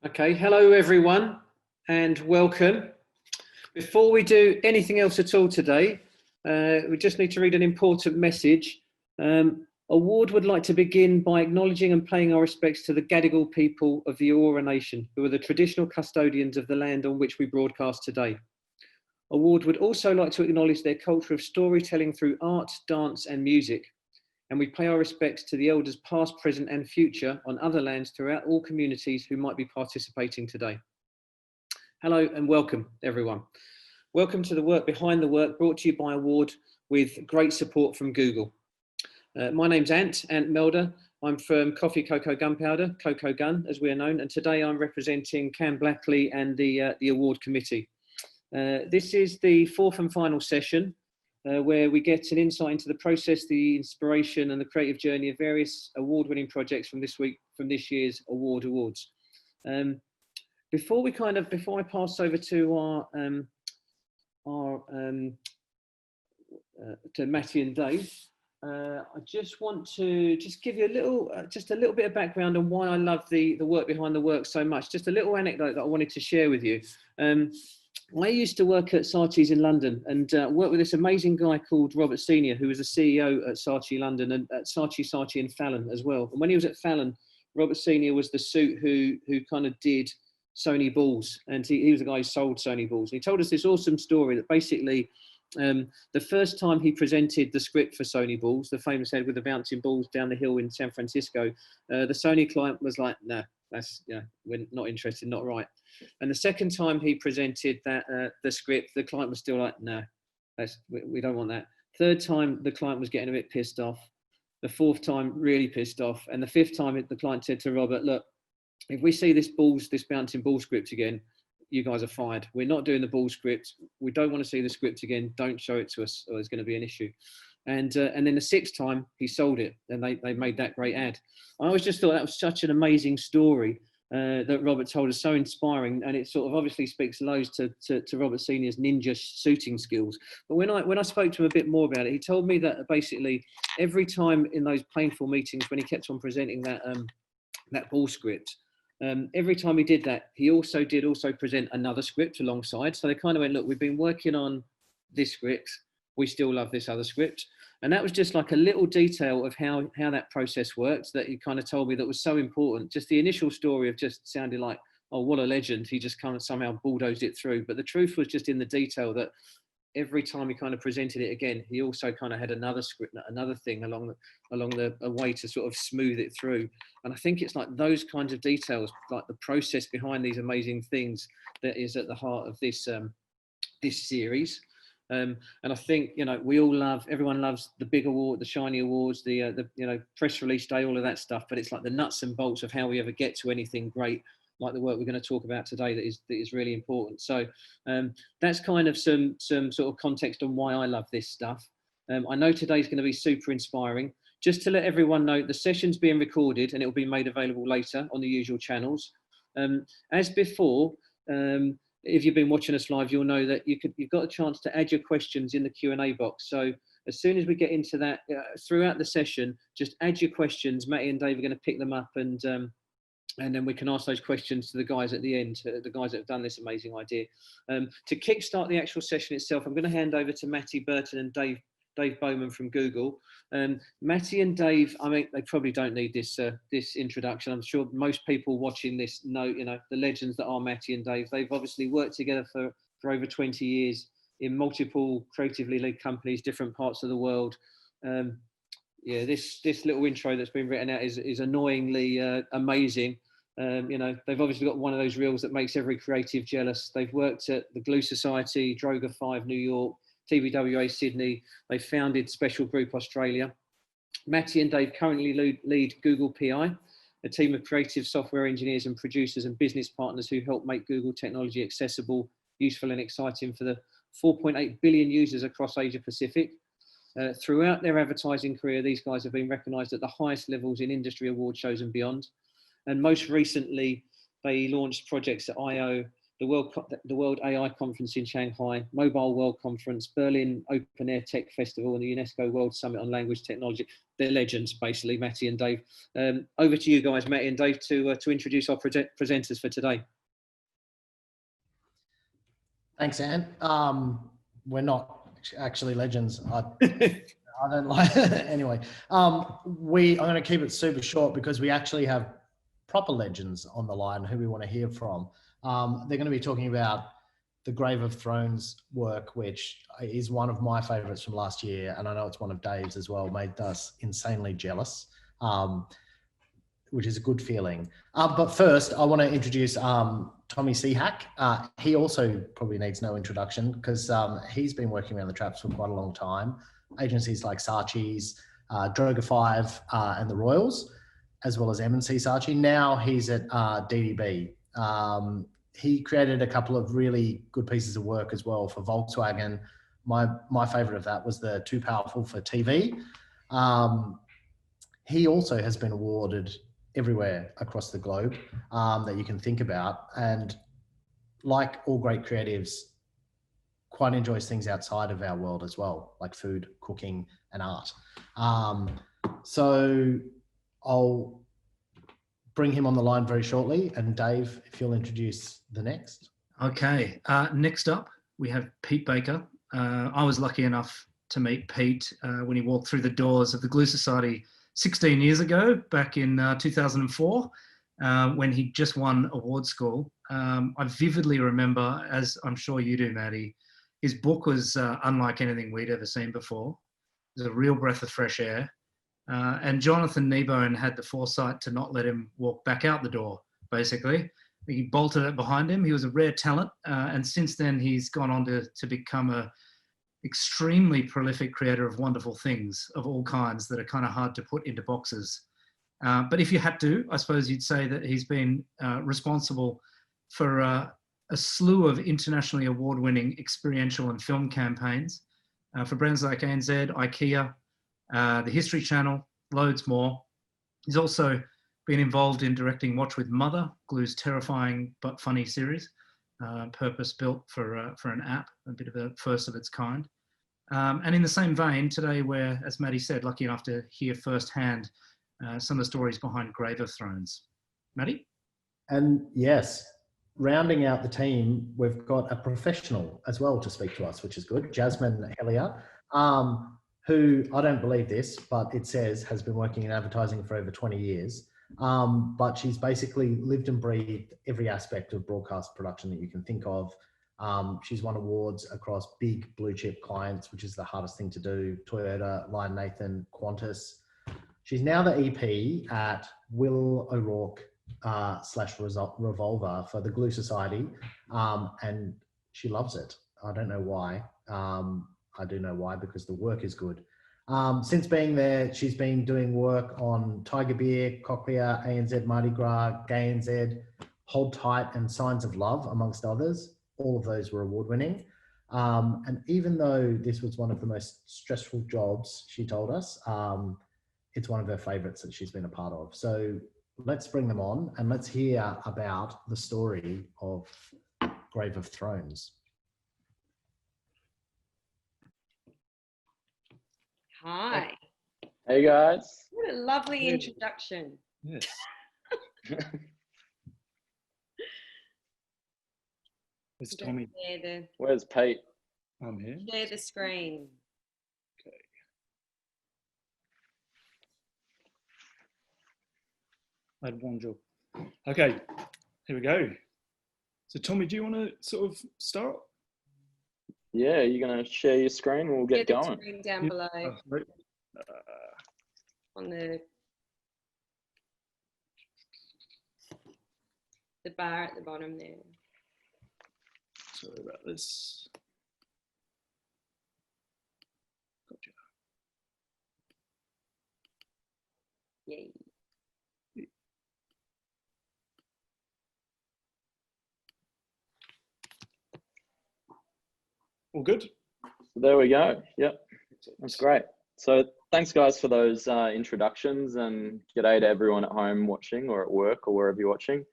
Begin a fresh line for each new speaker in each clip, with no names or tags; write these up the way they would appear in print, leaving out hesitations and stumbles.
Okay, hello everyone and welcome. Before we do anything else at all today, we just need to read an important message. Award would like to begin by acknowledging and paying our respects to the Gadigal people of the Eora Nation, who are the traditional custodians of the land on which we broadcast today. Award would also like to acknowledge their culture of storytelling through art, dance and music. And we pay our respects to the elders past, present and future on other lands throughout all communities who might be participating today. Hello and welcome everyone. Welcome to the Work Behind the Work, brought to you by Award with great support from Google. My name's Ant Melder. I'm from Coffee, Cocoa, Gunpowder, Cocoa Gun as we are known, and today I'm representing Cam Blackley and the award committee. This is the fourth and final session where we get an insight into the process, the inspiration and the creative journey of various award-winning projects from this year's awards. Before I pass over to to Matty and Dave, I just want to give you a little bit of background on why I love the Work Behind the Work so much. Just a little anecdote that I wanted to share with you. I used to work at Saatchi's in London and worked with this amazing guy called Robert Senior, who was the CEO at Saatchi London and at Saatchi and Fallon as well. And when he was at Fallon, Robert Senior was the suit who kind of did Sony balls, and he was the guy who sold Sony balls. And he told us this awesome story that basically the first time he presented the script for Sony balls, the famous head with the bouncing balls down the hill in San Francisco, the Sony client was like, "Nah, that's we're not interested, not right." And the second time he presented that the script, the client was still like, "No, we don't want that." Third time, the client was getting a bit pissed off. The fourth time, really pissed off. And the fifth time, the client said to Robert, "Look, if we see this bouncing ball script again, you guys are fired. We're not doing the ball script. We don't want to see the script again. Don't show it to us, or there's going to be an issue." And then the sixth time, he sold it, and they made that great ad. I always just thought that was such an amazing story. That Robert told us, so inspiring, and it sort of obviously speaks loads to Robert Senior's ninja suiting skills. But when I spoke to him a bit more about it, he told me that basically every time in those painful meetings when he kept on presenting that ball script, every time he did that, he also present another script alongside. So they kind of went, "Look, we've been working on this script, we still love this other script." And that was just like a little detail of how that process worked that he kind of told me that was so important. Just the initial story of just sounded like, oh, what a legend. He just kind of somehow bulldozed it through. But the truth was just in the detail that every time he kind of presented it again, he also kind of had another script, another thing along a way to sort of smooth it through. And I think it's like those kinds of details, like the process behind these amazing things, that is at the heart of this series. And I think, everyone loves the big award, the shiny awards, the press release day, all of that stuff. But it's like the nuts and bolts of how we ever get to anything great, like the work we're going to talk about today, that is really important. So that's kind of some sort of context on why I love this stuff. I know today's going to be super inspiring. Just to let everyone know, the session's being recorded and it will be made available later on the usual channels. As before, if you've been watching us live, you'll know that you've got a chance to add your questions in the Q&A box. So as soon as we get into that, throughout the session, just add your questions. Matty and Dave are going to pick them up, and then we can ask those questions to the guys at the end, the guys that have done this amazing idea. To kickstart the actual session itself, I'm going to hand over to Matty, Burton and Dave Bowman from Google. Matty and Dave, I mean, they probably don't need this introduction. I'm sure most people watching this know, the legends that are Matty and Dave. They've obviously worked together for over 20 years in multiple creatively led companies, different parts of the world. This little intro that's been written out is annoyingly amazing. They've obviously got one of those reels that makes every creative jealous. They've worked at the Glue Society, Droga 5 New York, TBWA Sydney. They founded Special Group Australia. Matty and Dave currently lead Google PI, a team of creative software engineers and producers and business partners who help make Google technology accessible, useful and exciting for the 4.8 billion users across Asia Pacific. Throughout their advertising career, these guys have been recognised at the highest levels in industry award shows and beyond. And most recently, they launched projects at I/O, the World AI Conference in Shanghai, Mobile World Conference, Berlin Open Air Tech Festival, and the UNESCO World Summit on Language Technology. They're legends, basically, Matty and Dave. Over to you guys, Matty and Dave, to introduce our presenters for today. Thanks, Anne.
We're not actually legends. I don't like anyway. I'm going to keep it super short because we actually have proper legends on the line who we want to hear from. They're going to be talking about the Grave of Thrones work, which is one of my favorites from last year, and I know it's one of Dave's as well. Made us insanely jealous, which is a good feeling. But first, I want to introduce Tommy Cehak. He also probably needs no introduction because he's been working around the traps for quite a long time. Agencies like Saatchi's, Droga 5 and the Royals, as well as M&C Saatchi. Now he's at DDB. He created a couple of really good pieces of work as well for Volkswagen. My favorite of that was the Too Powerful for TV. He also has been awarded everywhere across the globe that you can think about. And like all great creatives, quite enjoys things outside of our world as well, like food, cooking, and art. So I'll bring him on the line very shortly. And Dave, if you'll introduce the next.
Okay. Next up, we have Pete Baker. I was lucky enough to meet Pete when he walked through the doors of the Glue Society 16 years ago, back in 2004, when he just won award school. I vividly remember, as I'm sure you do, Matty, his book was unlike anything we'd ever seen before. It was a real breath of fresh air. And Jonathan Kneebone had the foresight to not let him walk back out the door, basically. He bolted it behind him. He was a rare talent. And since then, he's gone on to become a extremely prolific creator of wonderful things of all kinds that are kind of hard to put into boxes. But if you had to, I suppose you'd say that he's been responsible for a slew of internationally award-winning experiential and film campaigns for brands like ANZ, IKEA, the History Channel, loads more. He's also been involved in directing Watch with Mother, Glue's terrifying but funny series, purpose-built for an app, a bit of a first of its kind. And in the same vein, today we're, as Matty said, lucky enough to hear firsthand some of the stories behind Grave of Thrones. Matty?
And yes, rounding out the team, we've got a professional as well to speak to us, which is good, Jasmin Helliar, who, I don't believe this, but it says has been working in advertising for over 20 years. But she's basically lived and breathed every aspect of broadcast production that you can think of. She's won awards across big blue chip clients, which is the hardest thing to do: Toyota, Lion Nathan, Qantas. She's now the EP at Will O'Rourke / Revolver for the Glue Society, and she loves it. I don't know why. I do know why, because the work is good. Since being there, she's been doing work on Tiger Beer, Cochlea, ANZ Mardi Gras, Gay NZ, Hold Tight, and Signs of Love, amongst others. All of those were award-winning. And even though this was one of the most stressful jobs, she told us, it's one of her favourites that she's been a part of. So let's bring them on and let's hear about the story of Grave of Thrones.
Hi.
Hey guys.
What a lovely introduction.
Yes.
It's Tommy.
Where's Pete?
I'm here.
Share the screen.
Okay. I had one job. Okay, here we go. So Tommy, do you want to sort of start?
Yeah, you're going to share your screen and we'll get
the
going.
screen down below
Right.
on the bar at the bottom there.
Sorry about this. Gotcha.
Yay.
All good?
So there we go. Yep, that's great. So thanks guys for those introductions, and g'day to everyone at home watching or at work or wherever you're watching.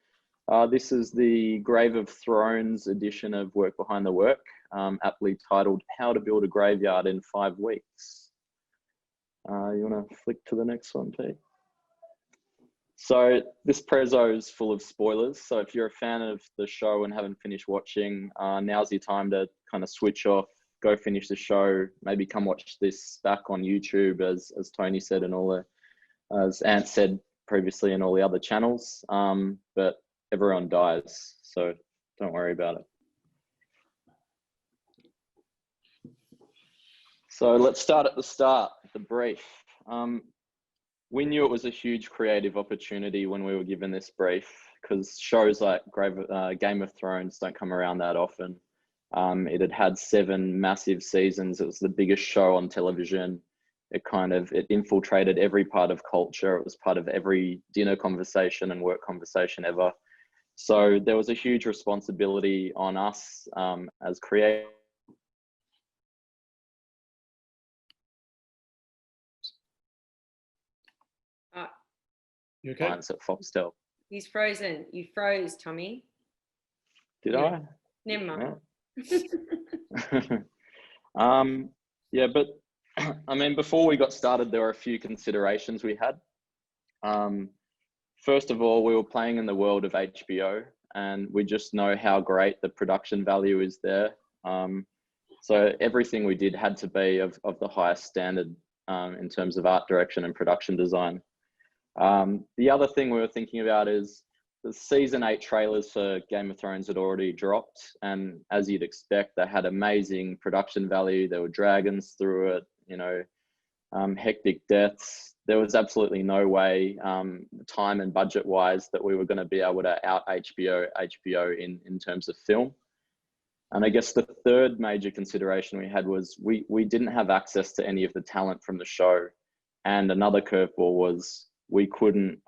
This is the Grave of Thrones edition of Work Behind the Work, aptly titled How to Build a Graveyard in 5 Weeks. You want to flick to the next one, Pete? So this prezzo is full of spoilers. So if you're a fan of the show and haven't finished watching, now's your time to kind of switch off, go finish the show, maybe come watch this back on YouTube, as Tony said, and as Ant said previously, and all the other channels. But everyone dies, so don't worry about it. So let's start at the start, the brief. We knew it was a huge creative opportunity when we were given this brief, because shows like Game of Thrones don't come around that often. It had 7 massive seasons. It was the biggest show on television. It infiltrated every part of culture. It was part of every dinner conversation and work conversation ever. So there was a huge responsibility on us as creators.
You okay?
At Foxtel.
He's frozen. You froze, Tommy.
Did I?
Never mind.
Yeah, but I mean, before we got started, there were a few considerations we had. First of all, we were playing in the world of HBO, and we just know how great the production value is there. So everything we did had to be of the highest standard in terms of art direction and production design. The other thing we were thinking about is the season 8 trailers for Game of Thrones had already dropped, and as you'd expect, they had amazing production value. There were dragons through it, you know, hectic deaths. There was absolutely no way, time and budget wise, that we were going to be able to out HBO in terms of film. And I guess the third major consideration we had was we didn't have access to any of the talent from the show. And another curveball was we couldn't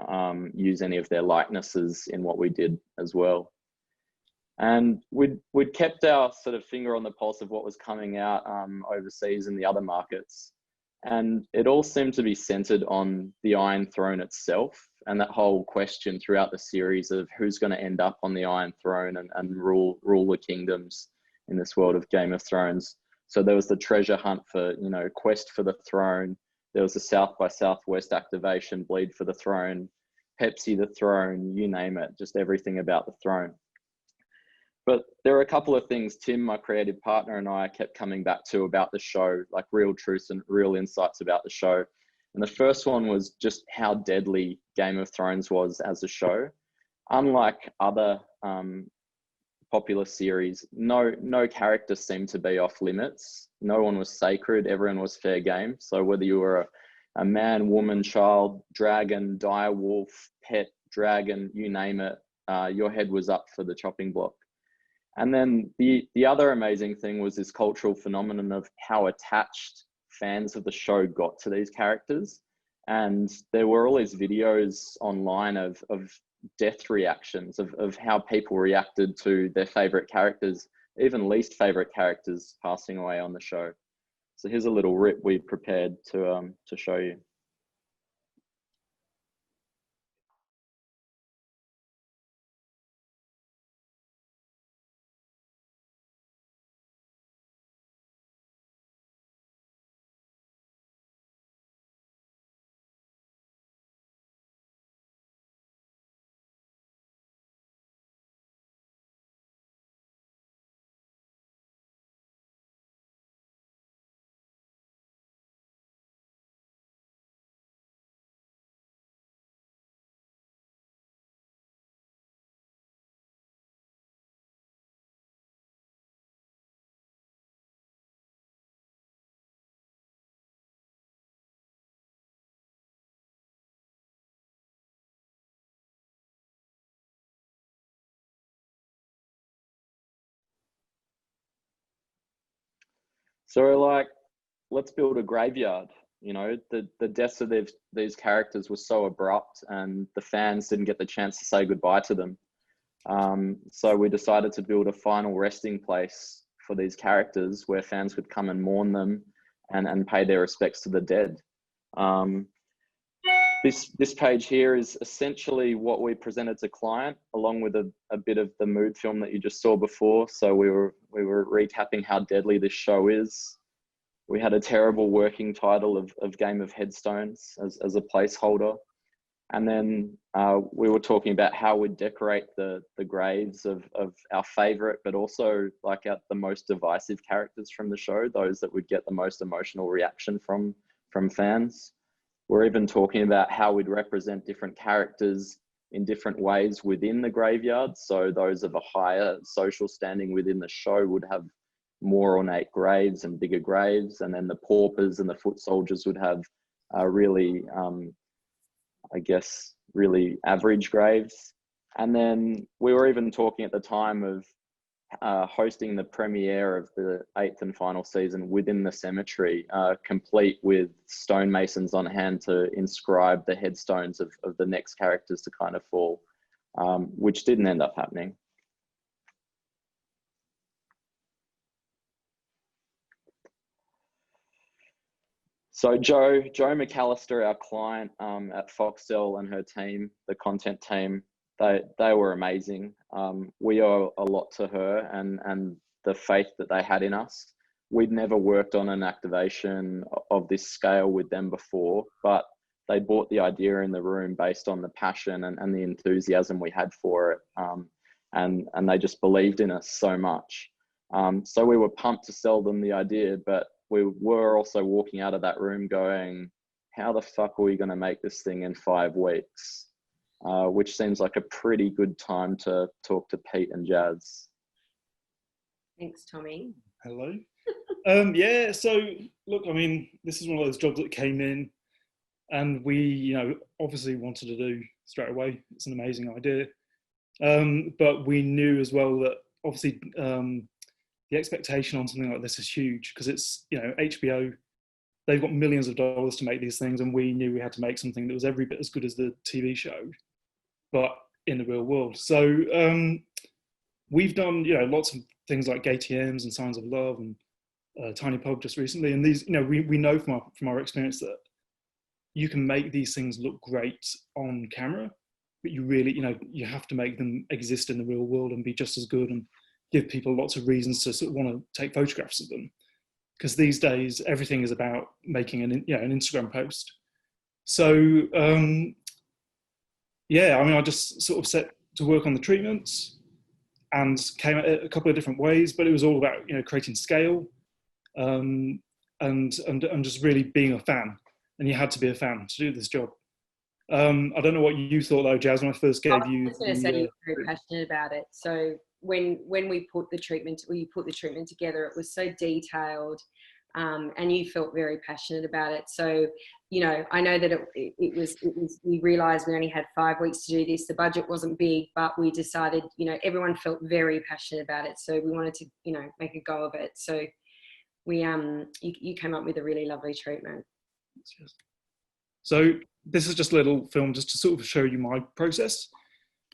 use any of their likenesses in what we did as well. And we'd kept our sort of finger on the pulse of what was coming out overseas in the other markets. And it all seemed to be centered on the Iron Throne itself, and that whole question throughout the series of who's going to end up on the Iron Throne and rule the kingdoms in this world of Game of Thrones. So there was the treasure hunt for, you know, quest for the throne. There was the South by Southwest activation, bleed for the throne, Pepsi the throne, you name it, just everything about the throne. But there are a couple of things Tim, my creative partner, and I kept coming back to about the show, like real truths and real insights about the show. And the first one was just how deadly Game of Thrones was as a show. Unlike other popular series, no character seemed to be off limits. No one was sacred. Everyone was fair game. So whether you were a man, woman, child, dragon, dire wolf, pet, dragon, you name it, your head was up for the chopping block. And then the other amazing thing was this cultural phenomenon of how attached fans of the show got to these characters. And there were all these videos online of death reactions, of how people reacted to their favorite characters, even least favorite characters passing away on the show. So here's a little rip we prepared to show you. So we're like, let's build a graveyard. You know, the deaths of these characters were so abrupt, and the fans didn't get the chance to say goodbye to them. So we decided to build a final resting place for these characters where fans could come and mourn them and pay their respects to the dead. This page here is essentially what we presented to client, along with a bit of the mood film that you just saw before. So we were recapping how deadly this show is. We had a terrible working title of Game of Headstones as a placeholder. And then we were talking about how we'd decorate the graves of our favorite, but also like the most divisive characters from the show, those that would get the most emotional reaction from fans. We're even talking about how we'd represent different characters in different ways within the graveyard. So those of a higher social standing within the show would have more ornate graves and bigger graves. And then the paupers and the foot soldiers would have really, I guess, really average graves. And then we were even talking at the time of hosting the premiere of the 8th and final season within the cemetery, complete with stonemasons on hand to inscribe the headstones of the next characters to kind of fall, which didn't end up happening. So Joe McAllister, our client at Foxtel, and her team, the content team, they were amazing. We owe a lot to her and the faith that they had in us. We'd never worked on an activation of this scale with them before, but they brought the idea in the room based on the passion and the enthusiasm we had for it. And they just believed in us so much. So we were pumped to sell them the idea, but we were also walking out of that room going, how the fuck are we going to make this thing in 5 weeks? Which seems like a pretty good time to talk to Pete and Jazz.
Thanks, Tommy.
Hello. Yeah, so look, I mean, this is one of those jobs that came in and we, obviously wanted to do straight away. It's an amazing idea. But we knew as well that obviously the expectation on something like this is huge because it's, HBO, they've got millions of dollars to make these things, and we knew we had to make something that was every bit as good as the TV show, but in the real world. So we've done, lots of things like ATMs and Signs of Love and Tiny Pub just recently. And these, we know from our experience that you can make these things look great on camera, but you really, you have to make them exist in the real world and be just as good and give people lots of reasons to sort of want to take photographs of them. Because these days, everything is about making an Instagram post. So, I just sort of set to work on the treatments and came at it a couple of different ways, but it was all about, creating scale and just really being a fan. And you had to be a fan to do this job. I don't know what you thought though, Jazz, when I first gave you.
I was going to say you're very passionate about it. So when we put the treatment, together, it was so detailed, and you felt very passionate about it. So, I know that it was. We realised we only had 5 weeks to do this. The budget wasn't big, but we decided, everyone felt very passionate about it. So we wanted to, make a go of it. So we, you came up with a really lovely treatment.
So this is just a little film just to sort of show you my process.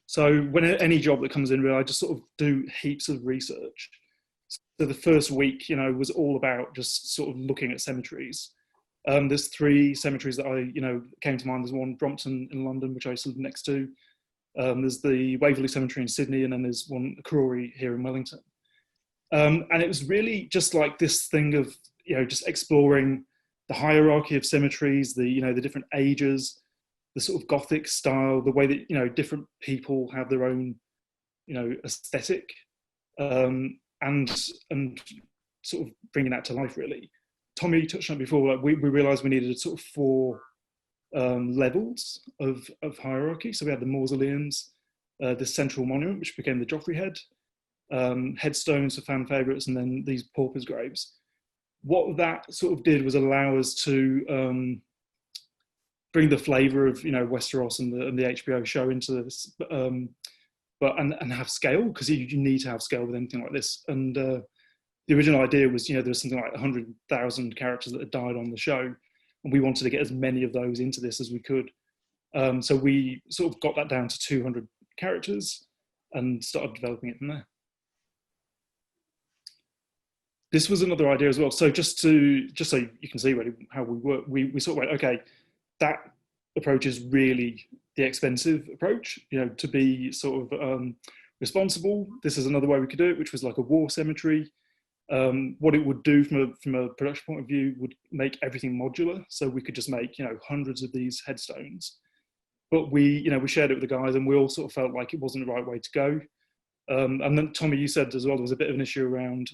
So when any job that comes in, really, I just sort of do heaps of research. So the first week, was all about just sort of looking at cemeteries. There's 3 cemeteries that I, came to mind. There's one Brompton in London, which I used to live next to. There's the Waverley Cemetery in Sydney, and then there's one Karori here in Wellington. And it was really just like this thing of, just exploring the hierarchy of cemeteries, the different ages, the sort of Gothic style, the way that, different people have their own, aesthetic, and sort of bringing that to life, really. Tommy touched on it before, like we realised we needed sort of 4 levels of hierarchy. So we had the mausoleums, the central monument, which became the Joffrey head, headstones for fan favourites, and then these paupers' graves. What that sort of did was allow us to bring the flavour of Westeros and the HBO show into this, but have scale, because you need to have scale with anything like this. And the original idea was, there was something like 100,000 characters that had died on the show, and we wanted to get as many of those into this as we could. So we sort of got that down to 200 characters and started developing it from there. This was another idea as well. So just so you can see really how we work, we sort of went, okay, that approach is really the expensive approach. You know, to be sort of responsible, this is another way we could do it, which was like a war cemetery. What it would do from a production point of view would make everything modular, so we could just make, you know, hundreds of these headstones. But we shared it with the guys, and we all sort of felt like it wasn't the right way to go. And then Tommy, you said as well there was a bit of an issue around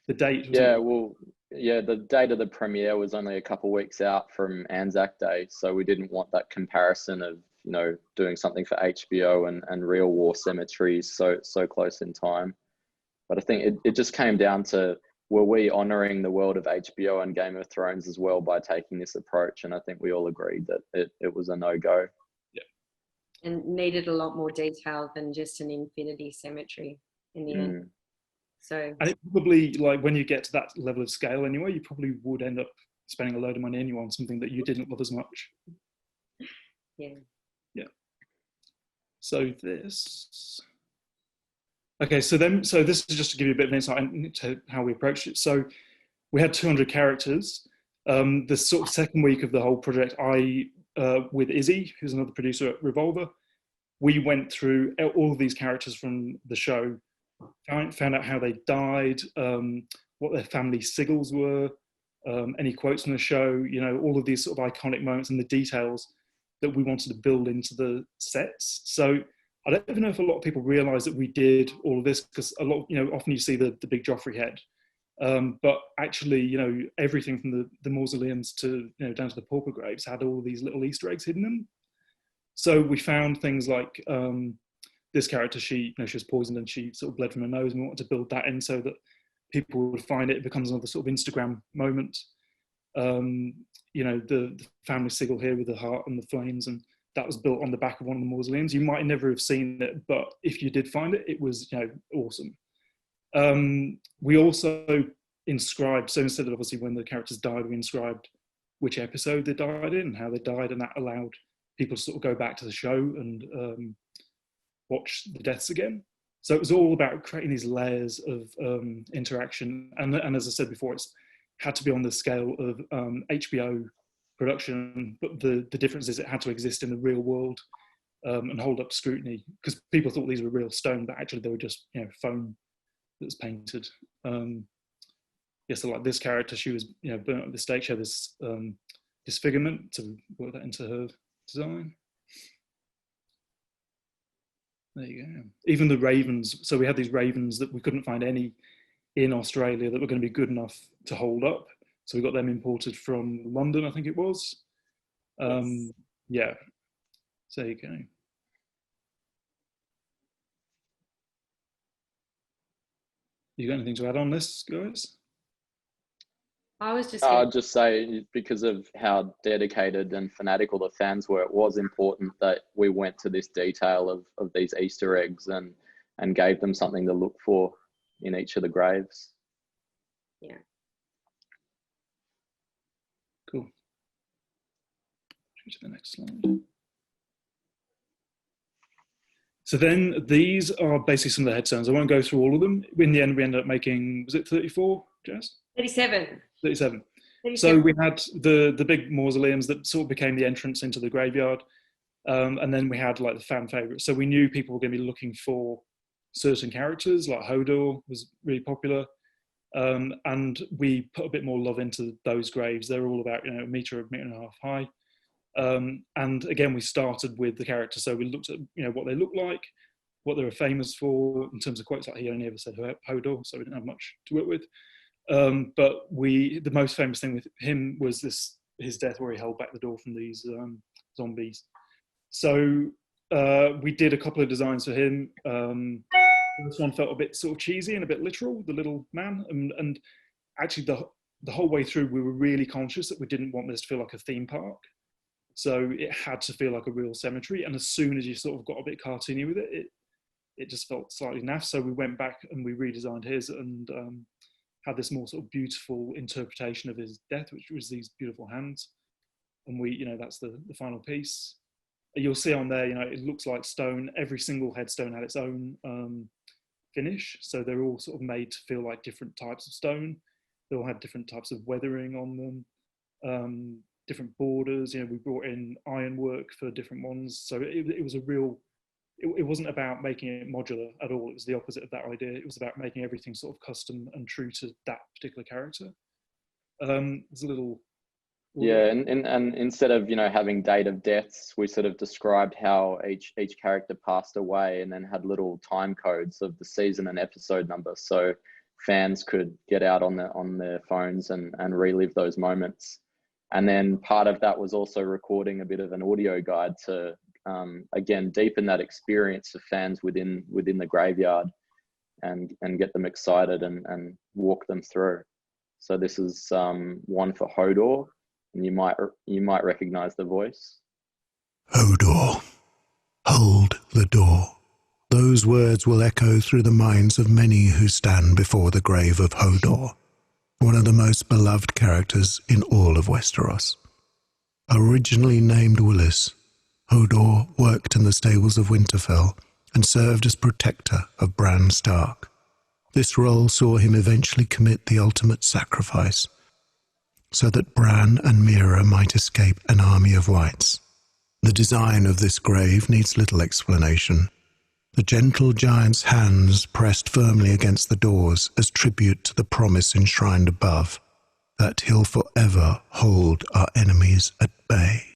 the date.
The date of the premiere was only a couple of weeks out from Anzac Day, so we didn't want that comparison of, you know, doing something for HBO and real war cemeteries so close in time. But I think it just came down to, were we honouring the world of HBO and Game of Thrones as well by taking this approach? And I think we all agreed that it was a no-go.
Yeah.
And needed a lot more detail than just an infinity cemetery in the end. So,
and it probably, like, when you get to that level of scale anyway, you probably would end up spending a load of money anyway on something that you didn't love as much.
Yeah.
Yeah. So this... Okay, so this is just to give you a bit of insight into how we approached it. So we had 200 characters. The sort of second week of the whole project, I, with Izzy, who's another producer at Revolver, we went through all of these characters from the show, found out how they died, what their family sigils were, any quotes from the show, you know, all of these sort of iconic moments and the details that we wanted to build into the sets. So I don't even know if a lot of people realise that we did all of this, because a lot, you know, often you see the big Joffrey head, but actually, you know, everything from the mausoleums to, you know, down to the pauper graves had all these little Easter eggs hidden in them. So we found things like this character, she was poisoned and she sort of bled from her nose, and we wanted to build that in so that people would find it. It becomes another sort of Instagram moment. You know, the family sigil here with the heart and the flames, and that was built on the back of one of the mausoleums. You might never have seen it, but if you did find it, it was, you know, awesome. We also inscribed, so instead of obviously when the characters died, we inscribed which episode they died in and how they died, and that allowed people to sort of go back to the show and watch the deaths again. So it was all about creating these layers of interaction. And as I said before, it's had to be on the scale of HBO production, but the difference is it had to exist in the real world and hold up to scrutiny, because people thought these were real stone, but actually they were just, you know, foam that was painted. So like this character, she was, you know, burnt at the stake. She had this disfigurement to work that into her design. There you go. Even the ravens. So we had these ravens that we couldn't find any in Australia that were going to be good enough to hold up. So we got them imported from London, I think it was.
Yes.
Yeah. So there you go. You got anything to add on this, guys?
I was just
I'd just say, because of how dedicated and fanatical the fans were, it was important that we went to this detail of these Easter eggs and gave them something to look for in each of the graves.
Yeah.
Cool. To the next slide. So then these are basically some of the headstones. I won't go through all of them. In the end, we ended up making, was it 34, Jess?
37.
37. So we had the big mausoleums that sort of became the entrance into the graveyard. And then we had like the fan favorites. So we knew people were going to be looking for certain characters, like Hodor was really popular. And we put a bit more love into those graves. They're all about, you know, a meter and a half high. And again, we started with the characters. So we looked at, you know, what they look like, what they were famous for in terms of quotes. Like, he only ever said Hodor, so we didn't have much to work with. But the most famous thing with him was his death, where he held back the door from these zombies. So we did a couple of designs for him. This one felt a bit sort of cheesy and a bit literal, the little man. And actually the whole way through, we were really conscious that we didn't want this to feel like a theme park. So it had to feel like a real cemetery. And as soon as you sort of got a bit cartoony with it, it just felt slightly naff. So we went back and we redesigned his and had this more sort of beautiful interpretation of his death, which was these beautiful hands. And we, you know, that's the final piece. You'll see on there, you know, it looks like stone. Every single headstone had its own finish. So they're all sort of made to feel like different types of stone. They all had different types of weathering on them, different borders. You know, we brought in ironwork for different ones. So it was a real, it wasn't about making it modular at all. It was the opposite of that idea. It was about making everything sort of custom and true to that particular character. There's a little...
Yeah, and instead of, you know, having date of deaths, we sort of described how each character passed away, and then had little time codes of the season and episode number, so fans could get out on their phones and relive those moments. And then part of that was also recording a bit of an audio guide to again deepen that experience for fans within the graveyard, and get them excited and walk them through. So this is one for Hodor. And you might recognize the voice.
Hodor, hold the door. Those words will echo through the minds of many who stand before the grave of Hodor, one of the most beloved characters in all of Westeros. Originally named Willis, Hodor worked in the stables of Winterfell and served as protector of Bran Stark. This role saw him eventually commit the ultimate sacrifice, so that Bran and Mira might escape an army of whites. The design of this grave needs little explanation. The gentle giant's hands pressed firmly against the doors as tribute to the promise enshrined above, that he'll forever hold our enemies at bay.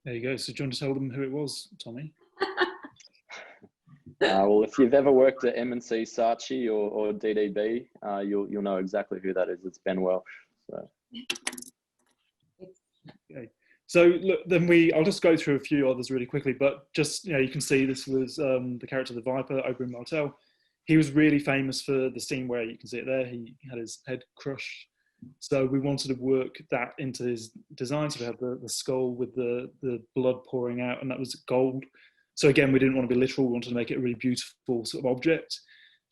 There you go. So do you want to tell them who it was, Tommy?
Well, if you've ever worked at M&C Saatchi or DDB, you'll know exactly who that is. It's Ben Welsh. So.
Okay. So look, then I'll just go through a few others really quickly, but just, you know, you can see this was the character of the Viper, Ogre Martel. He was really famous for the scene where you can see it there. He had his head crushed. So we wanted to work that into his design. So we had the skull with the blood pouring out, and that was gold. So again, we didn't want to be literal. We wanted to make it a really beautiful sort of object.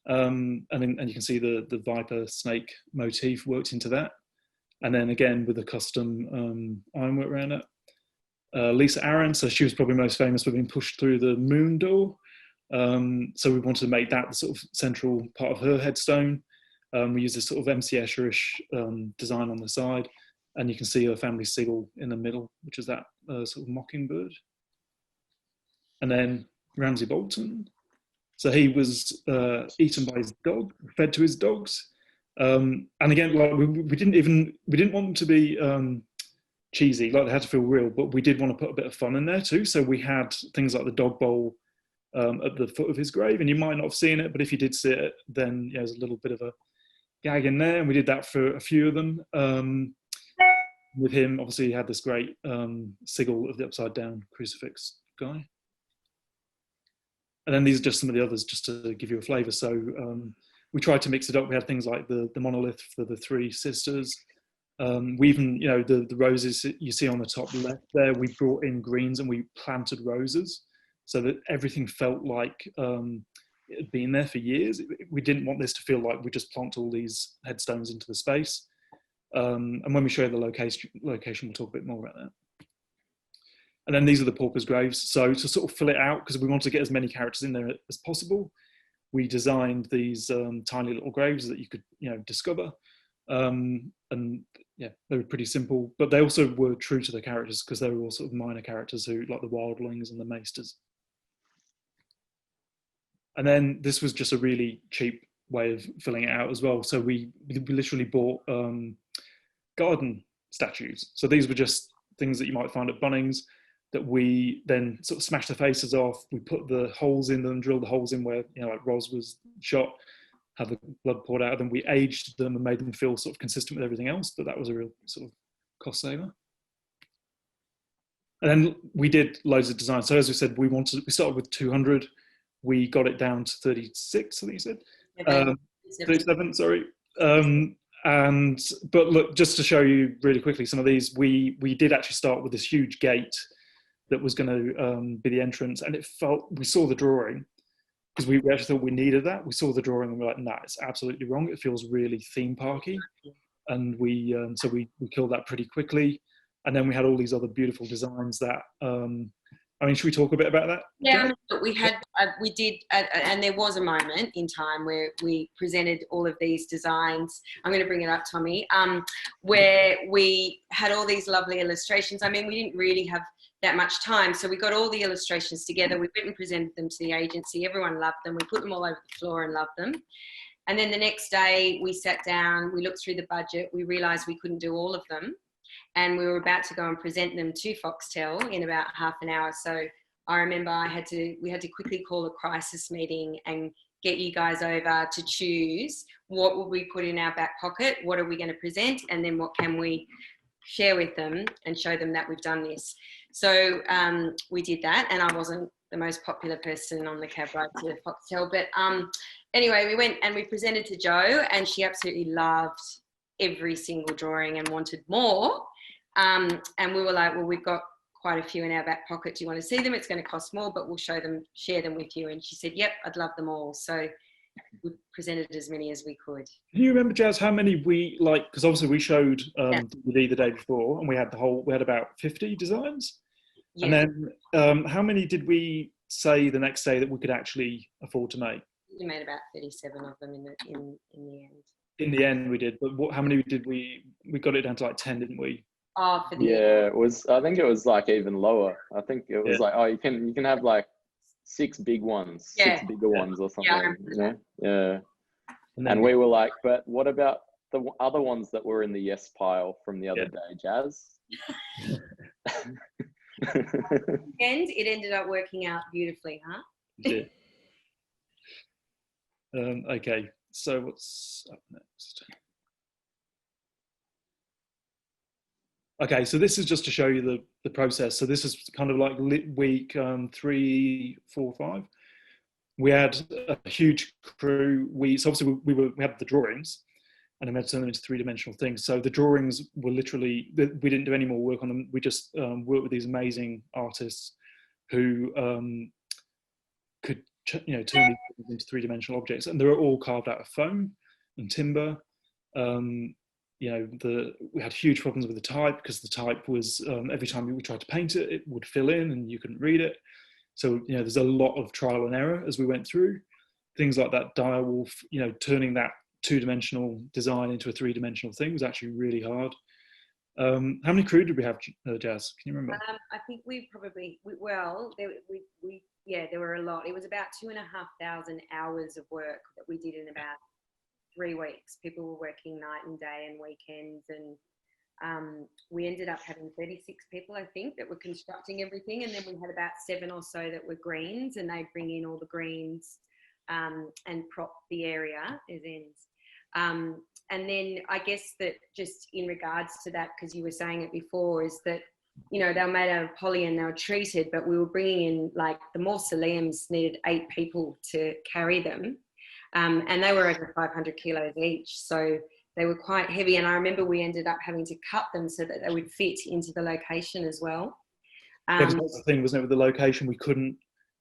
And you can see the Viper snake motif worked into that. And then again, with the custom ironwork around it. Lisa Aaron, so she was probably most famous for being pushed through the moon door. So we wanted to make that the sort of central part of her headstone. We used this sort of MC Escher-ish design on the side. And you can see her family sigil in the middle, which is that sort of mockingbird. And then Ramsay Bolton. So he was eaten by his dog, fed to his dogs. And again, like we didn't want them to be cheesy, like they had to feel real, but we did want to put a bit of fun in there too. So we had things like the dog bowl at the foot of his grave, and you might not have seen it, but if you did see it, then yeah, there's a little bit of a gag in there, and we did that for a few of them. With him, obviously, he had this great sigil of the upside down crucifix guy. And then these are just some of the others, just to give you a flavour. So we tried to mix it up. We had things like the monolith for the three sisters. We even, you know, the roses you see on the top left there, we brought in greens and we planted roses so that everything felt like it had been there for years. We didn't want this to feel like we just plonked all these headstones into the space. And when we show you the location, we'll talk a bit more about that. And then these are the paupers' graves. So to sort of fill it out, because we wanted to get as many characters in there as possible, we designed these tiny little graves that you could, you know, discover. And yeah, they were pretty simple, but they also were true to the characters because they were all sort of minor characters who, like the wildlings and the maesters. And then this was just a really cheap way of filling it out as well. So we literally bought garden statues. So these were just things that you might find at Bunnings that we then sort of smashed the faces off. We put the holes in them, drilled the holes in where, you know, like Ros was shot, had the blood poured out of them. We aged them and made them feel sort of consistent with everything else, but that was a real sort of cost saver. And then we did loads of design. So as we said, we started with 200. We got it down to 36, I think you said. 37, sorry. But look, just to show you really quickly, some of these, we did actually start with this huge gate that was going to be the entrance, and we saw the drawing, because we actually thought we needed that. We saw the drawing and we were like, nah, it's absolutely wrong. It feels really theme parky. And so we killed that pretty quickly. And then we had all these other beautiful designs that I mean, should we talk a bit about that?
Yeah, I mean, look, we did, and there was a moment in time where we presented all of these designs. I'm going to bring it up, Tommy, where we had all these lovely illustrations. I mean, we didn't really have that much time, so we got all the illustrations together. We went and presented them to the agency. Everyone loved them. We put them all over the floor and loved them. And then the next day we sat down, we looked through the budget, we realised we couldn't do all of them. And we were about to go and present them to Foxtel in about half an hour. So I remember we had to quickly call a crisis meeting and get you guys over to choose what will we put in our back pocket, what are we going to present, and then what can we share with them and show them that we've done this. So we did that, and I wasn't the most popular person on the cab ride to Foxtel, but anyway, we went and we presented to Jo, and she absolutely loved every single drawing and wanted more. And we were like, well, we've got quite a few in our back pocket. Do you want to see them? It's going to cost more, but we'll share them with you. And she said, yep, I'd love them all. So we presented as many as we could.
Can you remember, Jazz, how many because obviously we showed DVD the day before, and we had about 50 designs. Yeah. And then how many did we say the next day that we could actually afford to make?
We made about 37 of them in the end.
In the end we did, but how many did we got it down to like 10, didn't we?
Oh, for the
it was, I think it was like even lower. I think it was like, you can have like 6 big ones, 6 bigger ones or something. Yeah. And we were like, but what about the other ones that were in the yes pile from the other day, Jazz?
And it ended up working out beautifully, huh?
Yeah. Okay, so what's up next? Okay, so this is just to show you the process. So this is kind of like week 3, 4, 5. We had a huge crew. So obviously we had the drawings, and then we had to turn them into 3-dimensional things. So the drawings were literally, we didn't do any more work on them. We just worked with these amazing artists who could turn these things into 3-dimensional objects, and they were all carved out of foam and timber. We had huge problems with the type, because the type was every time we tried to paint it, it would fill in and you couldn't read it. So there's a lot of trial and error as we went through things like that. Direwolf, turning that 2-dimensional design into a 3-dimensional thing was actually really hard. How many crew did we have, Jazz? Can you remember?
I think we probably, there were a lot. It was about 2,500 hours of work that we did in about 3 weeks. People were working night and day and weekends, and we ended up having 36 people, I think, that were constructing everything. And then we had about 7 or so that were greens, and they'd bring in all the greens and prop the area as ends. And then I guess that just in regards to that, because you were saying it before, is that, they were made out of poly and they were treated, but we were bringing in, like, the mausoleums needed 8 people to carry them. And they were over 500 kilos each. So they were quite heavy. And I remember we ended up having to cut them so that they would fit into the location as well.
That's the thing, wasn't it, with the location? We couldn't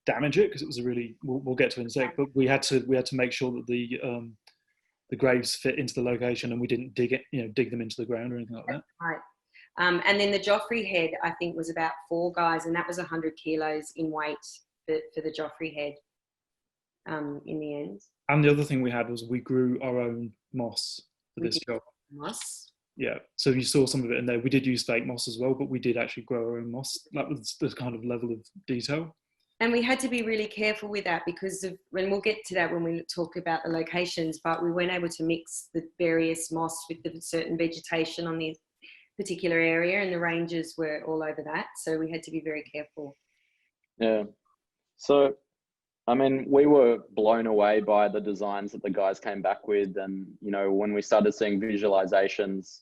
damage it because it was a really, we'll get to it in a sec, but we had to make sure that the graves fit into the location, and we didn't dig them into the ground or anything like that.
Right. And then the Joffrey head, I think, was about 4 guys, and that was 100 kilos in weight for the Joffrey head in the end.
And the other thing we had was we grew our own moss for this job.
Moss?
Yeah. So you saw some of it in there. We did use fake moss as well, but we did actually grow our own moss. That was the kind of level of detail.
And we had to be really careful with that because when we'll get to that when we talk about the locations, but we weren't able to mix the various moss with the certain vegetation on the particular area, and the ranges were all over that. So we had to be very careful.
Yeah. So, I mean, we were blown away by the designs that the guys came back with. And, when we started seeing visualizations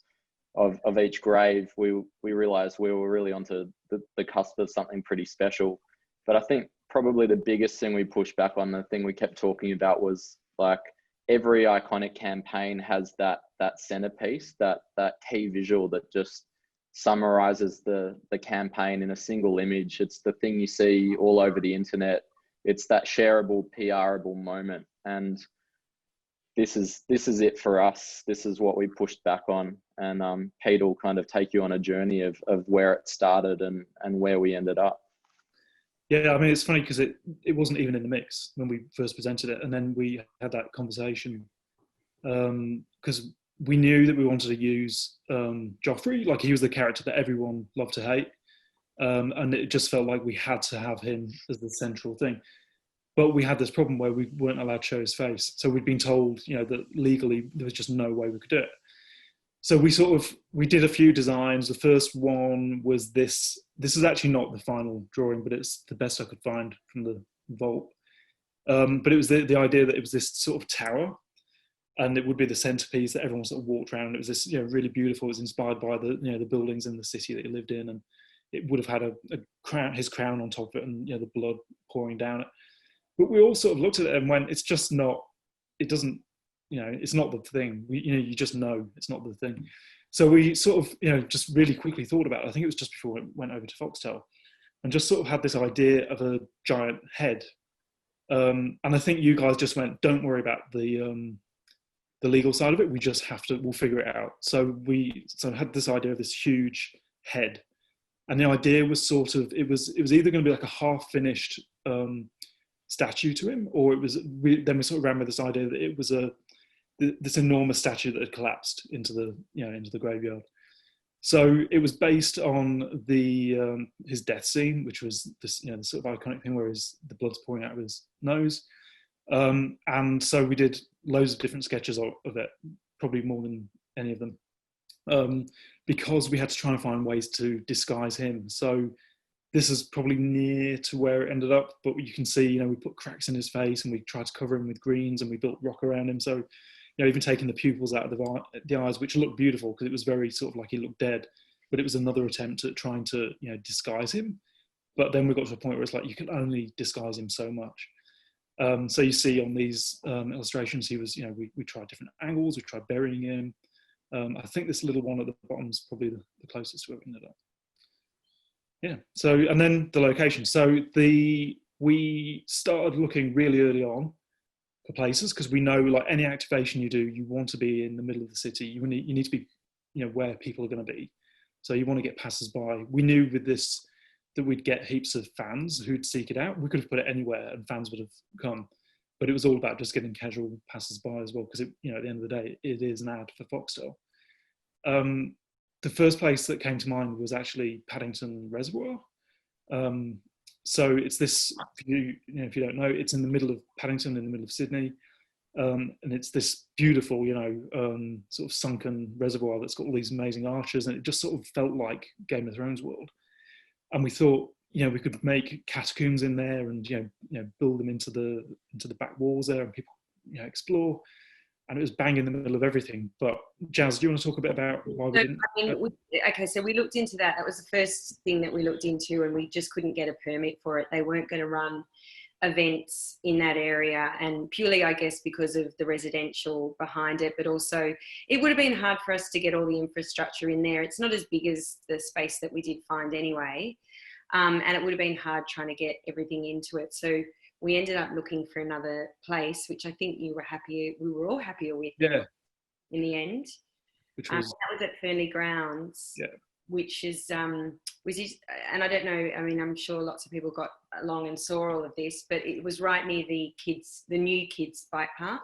of each grave, we realized we were really onto the cusp of something pretty special. But I think probably the biggest thing we pushed back on, the thing we kept talking about, was like every iconic campaign has that centerpiece, that key visual that just summarizes the campaign in a single image. It's the thing you see all over the internet. It's that shareable, PRable moment. And this is it for us. This is what we pushed back on. And Pete will kind of take you on a journey of where it started and where we ended up.
Yeah, I mean, it's funny because it wasn't even in the mix when we first presented it, and then we had that conversation because we knew that we wanted to use Joffrey, like he was the character that everyone loved to hate, and it just felt like we had to have him as the central thing. But we had this problem where we weren't allowed to show his face, so we'd been told, that legally there was just no way we could do it. So we did a few designs. The first one was this. This is actually not the final drawing, but it's the best I could find from the vault. But it was the idea that it was this sort of tower, and it would be the centerpiece that everyone sort of walked around. It was this, really beautiful. It was inspired by the buildings in the city that he lived in, and it would have had a crown, his crown on top of it, and the blood pouring down it. But we all sort of looked at it and went, it's just not. It doesn't. It's not the thing. You just know it's not the thing. So we sort of, just really quickly thought about it. I think it was just before we went over to Foxtel, and just sort of had this idea of a giant head. And I think you guys just went, don't worry about the legal side of it. We just we'll figure it out. So we had this idea of this huge head, and the idea was sort of, it was either going to be like a half finished statue to him, or we sort of ran with this idea that it was this enormous statue that had collapsed into the graveyard. So it was based on his death scene, which was this the sort of iconic thing where the blood's pouring out of his nose, and so we did loads of different sketches of it, probably more than any of them, because we had to try and find ways to disguise him. So this is probably near to where it ended up, but you can see, we put cracks in his face and we tried to cover him with greens, and we built rock around him. So, even taking the pupils out of the eyes, which looked beautiful because it was very sort of like he looked dead, but it was another attempt at trying to, disguise him. But then we got to a point where it's like, you can only disguise him so much. So you see on these illustrations, he was, we tried different angles, we tried burying him. I think this little one at the bottom is probably the closest to where we ended up. Yeah. So, and then the location. So we started looking really early on for places, because we know, like, any activation you do, you want to be in the middle of the city. You need to be, where people are going to be. So you want to get passers-by. We knew with this that we'd get heaps of fans who'd seek it out. We could have put it anywhere and fans would have come, but it was all about just getting casual passers-by as well, because at the end of the day, it is an ad for Foxtel. The first place that came to mind was actually Paddington Reservoir. So it's this, if you don't know, it's in the middle of Paddington, in the middle of Sydney. And it's this beautiful, sort of sunken reservoir that's got all these amazing arches, and it just sort of felt like Game of Thrones world. And we thought, we could make catacombs in there and, build them into the back walls there, and people, explore. And it was bang in the middle of everything. But Jazz, do you want to talk a bit about why we didn't?
So we looked into that. That was the first thing that we looked into, and we just couldn't get a permit for it. They weren't going to run events in that area, and purely, I guess, because of the residential behind it, but also it would have been hard for us to get all the infrastructure in there. It's not as big as the space that we did find anyway. And it would have been hard trying to get everything into it. So we ended up looking for another place, which I think we were all happier with in the end.
Which was,
that was at Fernley Grounds, which is, and I don't know, I mean, I'm sure lots of people got along and saw all of this, but it was right near the new kids bike park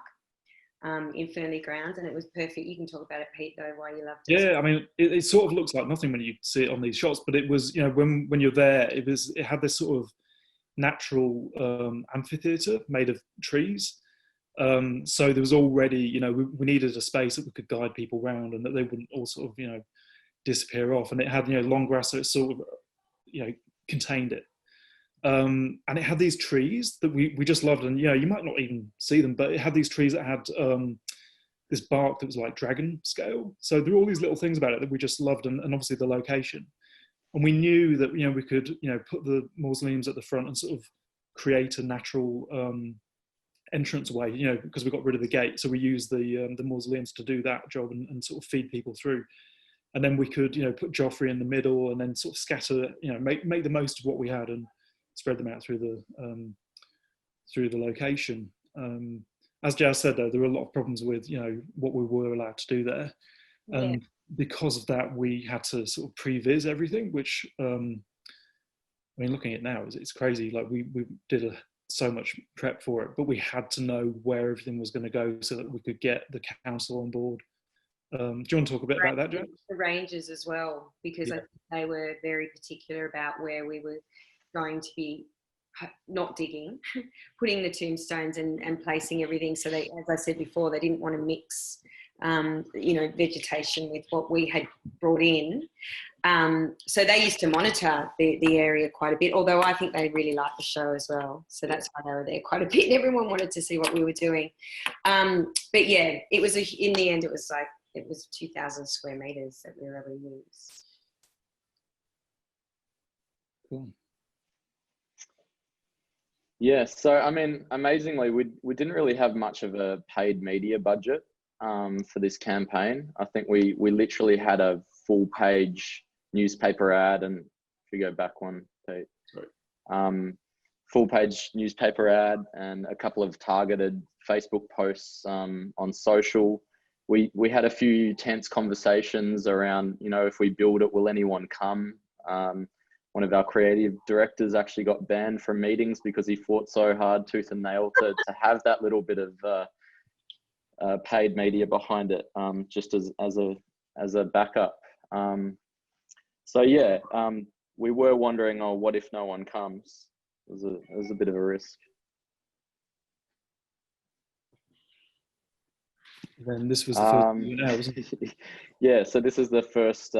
in Fernley Grounds, and it was perfect. You can talk about it, Pete, though, why you loved it.
Yeah, I mean, it sort of looks like nothing when you see it on these shots, but it was, when you're there, it had this sort of natural amphitheatre made of trees. So there was already, we needed a space that we could guide people around and that they wouldn't all sort of, disappear off. And it had, long grass, so it sort of, contained it. And it had these trees that we just loved. And, you might not even see them, but it had these trees that had this bark that was like dragon scale. So there were all these little things about it that we just loved, and obviously the location. And we knew that, we could, put the mausoleums at the front and sort of create a natural entranceway, because we got rid of the gate. So we used the mausoleums to do that job and sort of feed people through. And then we could, put Joffrey in the middle and then sort of scatter, make the most of what we had and spread them out through the location. As Jazz said, though, there were a lot of problems with, what we were allowed to do there. And because of that, we had to sort of previs everything, which I mean, looking at it now, it's crazy. Like we did so much prep for it, but we had to know where everything was going to go so that we could get the council on board. Do you want to talk a bit about that, Jack?
The Rangers as well, because I think they were very particular about where we were going to be not digging, putting the tombstones and placing everything. So they, as I said before, they didn't want to mix, vegetation with what we had brought in. So they used to monitor the area quite a bit, although I think they really liked the show as well. So that's why they were there quite a bit. Everyone wanted to see what we were doing. But yeah, it was, in the end, it was 2,000 square meters that we were able to use.
Cool.
Yeah, so I mean, amazingly, we didn't really have much of a paid media budget for this campaign. I think we literally had a full page newspaper ad, and if you go back one, Pete, full page newspaper ad and a couple of targeted Facebook posts on social. We had a few tense conversations around, if we build it, will anyone come? One of our creative directors actually got banned from meetings because he fought so hard, tooth and nail, to have that little bit of paid media behind it, just as a backup. So yeah, we were wondering, what if no one comes? It was a bit of a risk.
Then this was the first wasn't it?
Yeah, so this is the first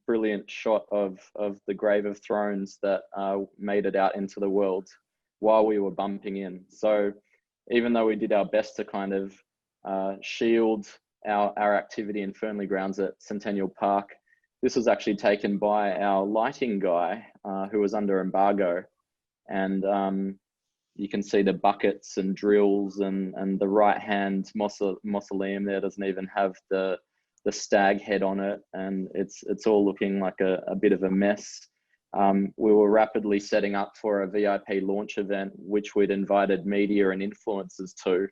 brilliant shot of the Grave of Thrones that made it out into the world while we were bumping in. So even though we did our best to kind of shield our activity in Fernley Grounds at Centennial Park, this was actually taken by our lighting guy who was under embargo. And you can see the buckets and drills, and the right-hand mausoleum there doesn't even have the stag head on it, and it's all looking like a bit of a mess. We were rapidly setting up for a VIP launch event, which we'd invited media and influencers to,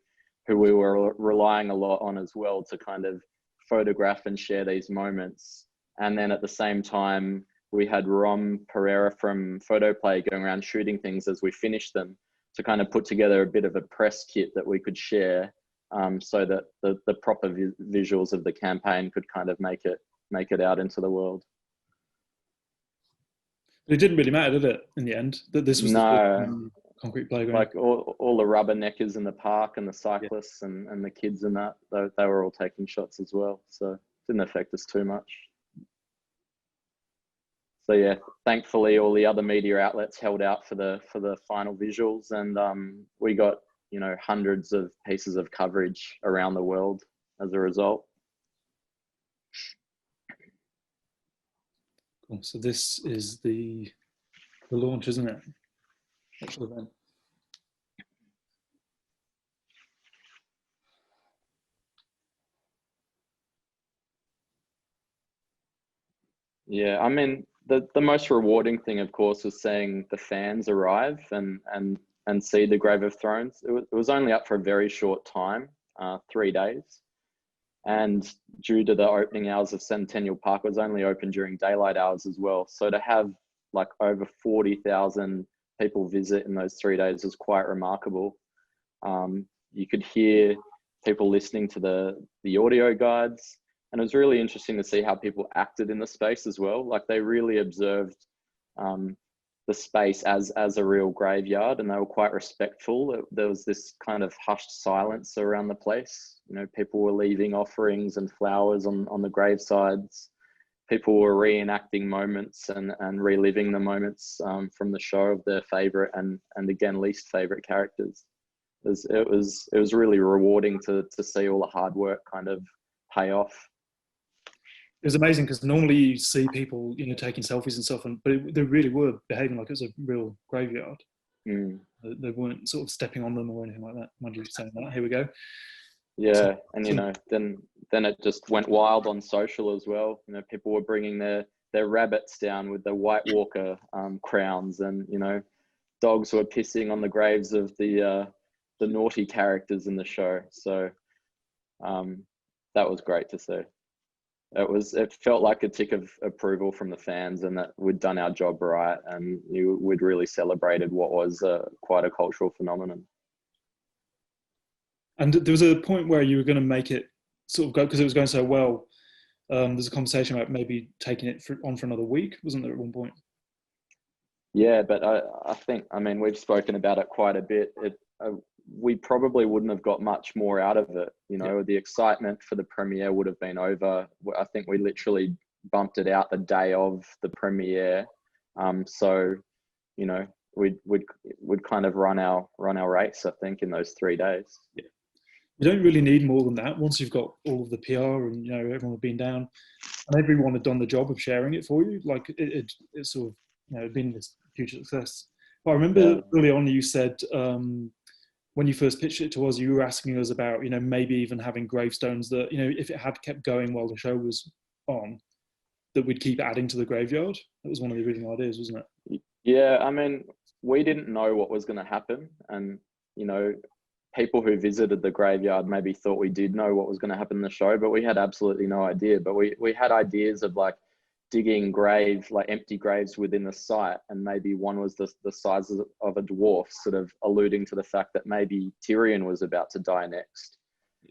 who we were relying a lot on as well to kind of photograph and share these moments. And then at the same time, we had Rom Pereira from Photoplay going around shooting things as we finished them, to kind of put together a bit of a press kit that we could share, so that the proper visuals of the campaign could kind of make it out into the world.
It didn't really matter, did it, in the end, that this was the concrete playground?
Like all the rubberneckers in the park and the cyclists and the kids and that, they were all taking shots as well. So it didn't affect us too much. So yeah, thankfully all the other media outlets held out for the final visuals, and we got hundreds of pieces of coverage around the world as a result.
Cool. So this is the launch, isn't it? Actual event.
Yeah, I mean, the most rewarding thing, of course, was seeing the fans arrive and see the Grave of Thrones. It was only up for a very short time, 3 days. And due to the opening hours of Centennial Park, it was only open during daylight hours as well. So to have like over 40,000 people visit in those 3 days was quite remarkable. You could hear people listening to the audio guides. And it was really interesting to see how people acted in the space as well. Like they really observed the space as a real graveyard, and they were quite respectful. There was this kind of hushed silence around the place. People were leaving offerings and flowers on the gravesides. People were reenacting moments and reliving the moments from the show of their favorite and again least favorite characters. It was really rewarding to see all the hard work kind of pay off.
It was amazing because normally you see people, taking selfies and stuff, but they really were behaving like it was a real graveyard.
Mm.
They weren't sort of stepping on them or anything like that. Mind you saying that. Here we go.
Yeah, and then it just went wild on social as well. People were bringing their rabbits down with the White Walker crowns, and dogs were pissing on the graves of the naughty characters in the show. So that was great to see. it felt like a tick of approval from the fans, and that we'd done our job right, and we'd really celebrated what was quite a cultural phenomenon.
And there was a point where you were going to make it sort of go, because it was going so well. There's a conversation about maybe taking it on for another week, wasn't there, at one point?
Yeah, but I think, I mean, we've spoken about it quite a bit. We probably wouldn't have got much more out of it. You know, the excitement for the premiere would have been over. I think we literally bumped it out the day of the premiere. So, you know, we'd kind of run our race, I think, in those 3 days.
Yeah. You don't really need more than that. Once you've got all of the PR and, you know, everyone had been down and everyone had done the job of sharing it for you, like it sort of, you know, been this huge success. But I remember early on you said, when you first pitched it to us, you were asking us about, you know, maybe even having gravestones that, you know, if it had kept going while the show was on, that we'd keep adding to the graveyard. That was one of the original ideas, wasn't it?
Yeah, I mean, we didn't know what was going to happen. And, you know, people who visited the graveyard maybe thought we did know what was going to happen in the show, but we had absolutely no idea. But we had ideas of like digging empty graves within the site, and maybe one was the size of a dwarf, sort of alluding to the fact that maybe Tyrion was about to die next.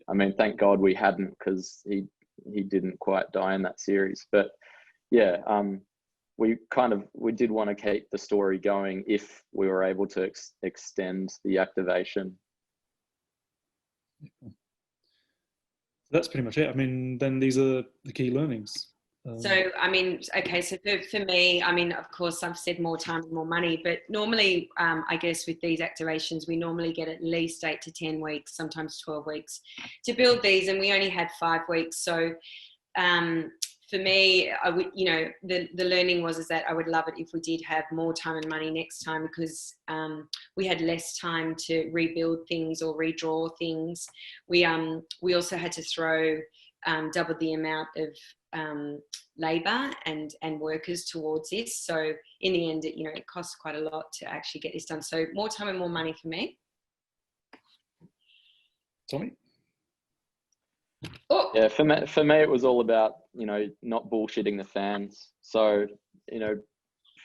I mean, thank God we hadn't, because he didn't quite die in that series. But yeah, we did want to keep the story going if we were able to extend the activation.
That's pretty much it. I mean, then these are the key learnings.
So, I mean, okay, so for me, I mean, of course, I've said more time and more money, but normally, I guess with these activations, we normally get at least 8 to 10 weeks, sometimes 12 weeks to build these, and we only had 5 weeks. So for me, I would, you know, the learning is that I would love it if we did have more time and money next time, because we had less time to rebuild things or redraw things. We also had to throw double the amount of labour and workers towards this. So in the end, it costs quite a lot to actually get this done. So more time and more money for me.
Tommy?
Oh. Yeah, for me, it was all about, not bullshitting the fans. So,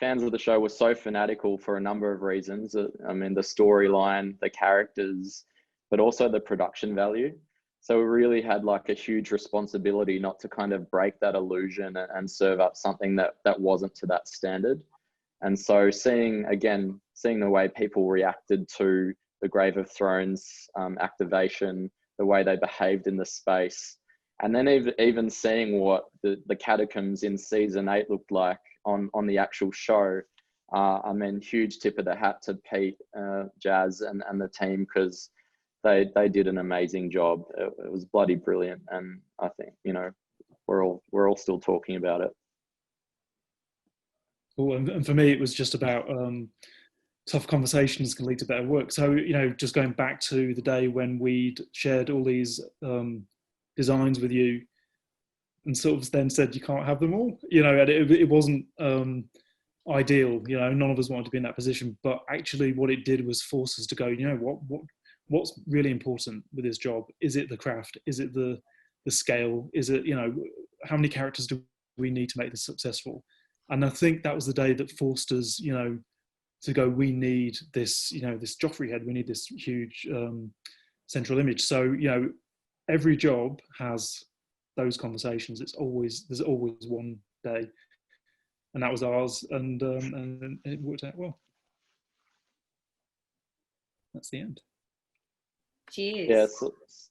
fans of the show were so fanatical for a number of reasons. I mean, the storyline, the characters, but also the production value. So we really had like a huge responsibility not to kind of break that illusion and serve up something that wasn't to that standard. And so seeing the way people reacted to the Grave of Thrones activation, the way they behaved in the space, and then even seeing what the catacombs in season 8 looked like on the actual show. I mean, huge tip of the hat to Pete, Jazz and the team, because they did an amazing job. It was bloody brilliant. And I think, we're all still talking about it.
Cool. And for me, it was just about tough conversations can lead to better work. So, just going back to the day when we'd shared all these designs with you and sort of then said, you can't have them all, and it wasn't ideal. None of us wanted to be in that position, but actually what it did was force us to go, what's really important with this job? Is it the craft? Is it the scale? Is it, how many characters do we need to make this successful? And I think that was the day that forced us, to go, we need this, this Joffrey head, we need this huge central image. So, every job has those conversations. There's always one day, and that was ours, and it worked out well. That's the end.
Cheers.
Yes,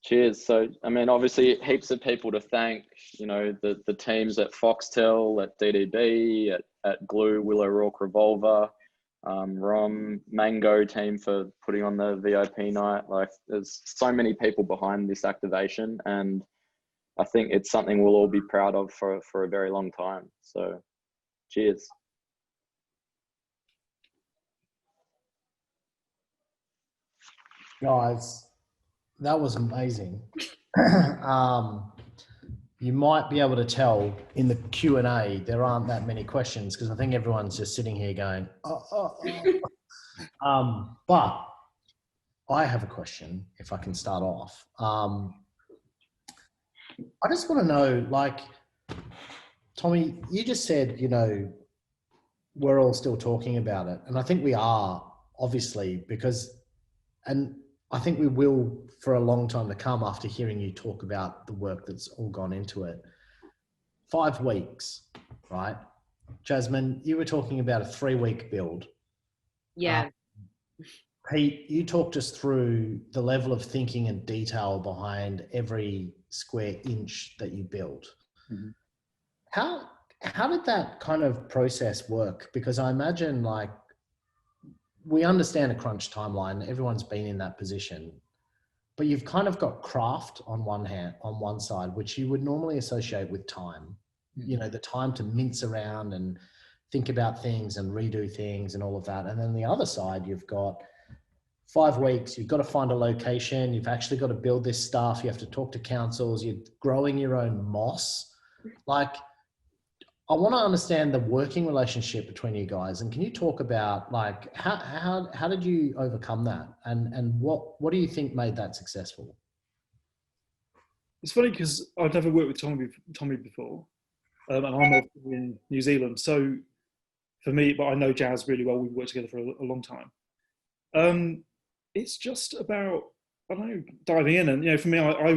cheers. So, I mean, obviously heaps of people to thank, the teams at Foxtel, at DDB, at Glue, Willow Rourke, Revolver, Rom, Mango team for putting on the VIP night. Like, there's so many people behind this activation, and I think it's something we'll all be proud of for a very long time. So, cheers.
Guys, that was amazing. You might be able to tell in the Q&A there aren't that many questions, because I think everyone's just sitting here going, but I have a question, if I can start off. I just want to know, like, Tommy, you just said, we're all still talking about it. And I think we are, obviously, and I think we will for a long time to come after hearing you talk about the work that's all gone into it. 5 weeks, right? Jasmin, you were talking about a 3-week build.
Yeah.
Pete, you talked us through the level of thinking and detail behind every square inch that you built.
Mm-hmm.
How did that kind of process work? Because I imagine, like, we understand a crunch timeline. Everyone's been in that position, but you've kind of got craft on one side, which you would normally associate with time.
Mm-hmm.
The time to mince around and think about things and redo things and all of that. And then the other side, you've got 5 weeks, you've got to find a location, you've actually got to build this stuff, you have to talk to councils, you're growing your own moss. Like, I want to understand the working relationship between you guys. And can you talk about, like, how did you overcome that? And what do you think made that successful?
It's funny because I've never worked with Tommy before. And I'm over in New Zealand. So for me, but I know Jazz really well. We've worked together for a long time. It's just about, I don't know, diving in. And, for me, I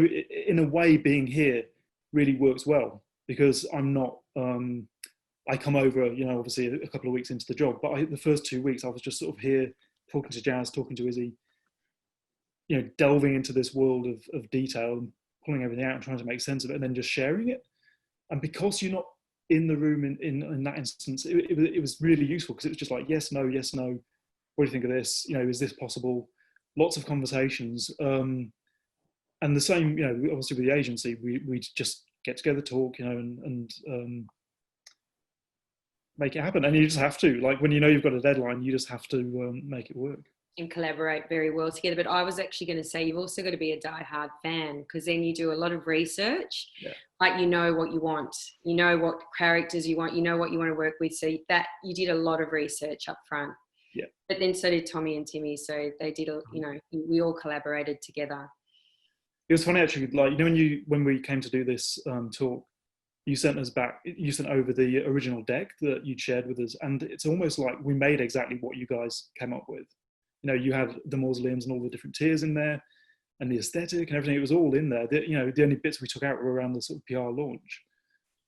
in a way, being here really works well because I'm not, I come over, obviously a couple of weeks into the job, but the first 2 weeks I was just sort of here talking to Jazz, talking to Izzy, delving into this world of detail and pulling everything out and trying to make sense of it and then just sharing it. And because you're not in the room in that instance, it was really useful because it was just like, yes, no, what do you think of this? Is this possible? Lots of conversations. And the same, obviously with the agency, we just get together, talk, and make it happen. And you just have to, like, when you've got a deadline, you just have to make it work.
And collaborate very well together. But I was actually going to say, you've also got to be a diehard fan because then you do a lot of research.
Yeah.
Like, you know what you want, what characters you want, what you want to work with. So that you did a lot of research up front.
Yeah.
But then so did Tommy and Timmy. So they did, we all collaborated together.
It was funny actually, like, when we came to do this talk, you sent over the original deck that you'd shared with us, and it's almost like we made exactly what you guys came up with. You had the mausoleums and all the different tiers in there, and the aesthetic and everything. It was all in there. The only bits we took out were around the sort of PR launch,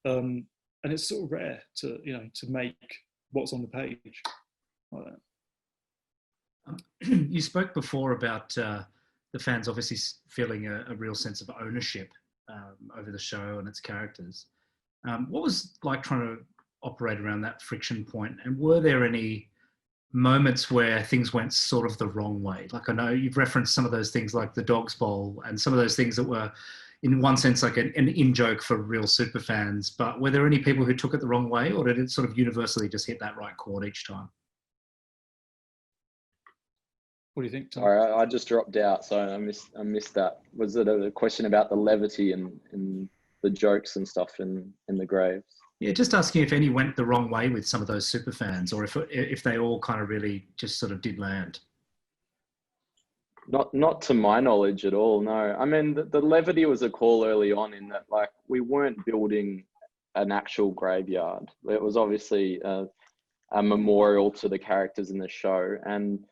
and it's sort of rare to make what's on the page like that.
You spoke before about the fans obviously feeling a real sense of ownership over the show and its characters. What was like trying to operate around that friction point? And were there any moments where things went sort of the wrong way? Like, I know you've referenced some of those things like the Dog's Bowl and some of those things that were in one sense like an in-joke for real super fans, but were there any people who took it the wrong way, or did it sort of universally just hit that right chord each time?
What do you think, Tom?
Sorry, I just dropped out, so I missed that. Was it a question about the levity and the jokes and stuff in the graves?
Yeah, just asking if any went the wrong way with some of those super fans, or if they all kind of really just sort of did land.
Not to my knowledge at all, no. I mean, the levity was a call early on in that, like, we weren't building an actual graveyard. It was obviously a memorial to the characters in the show. And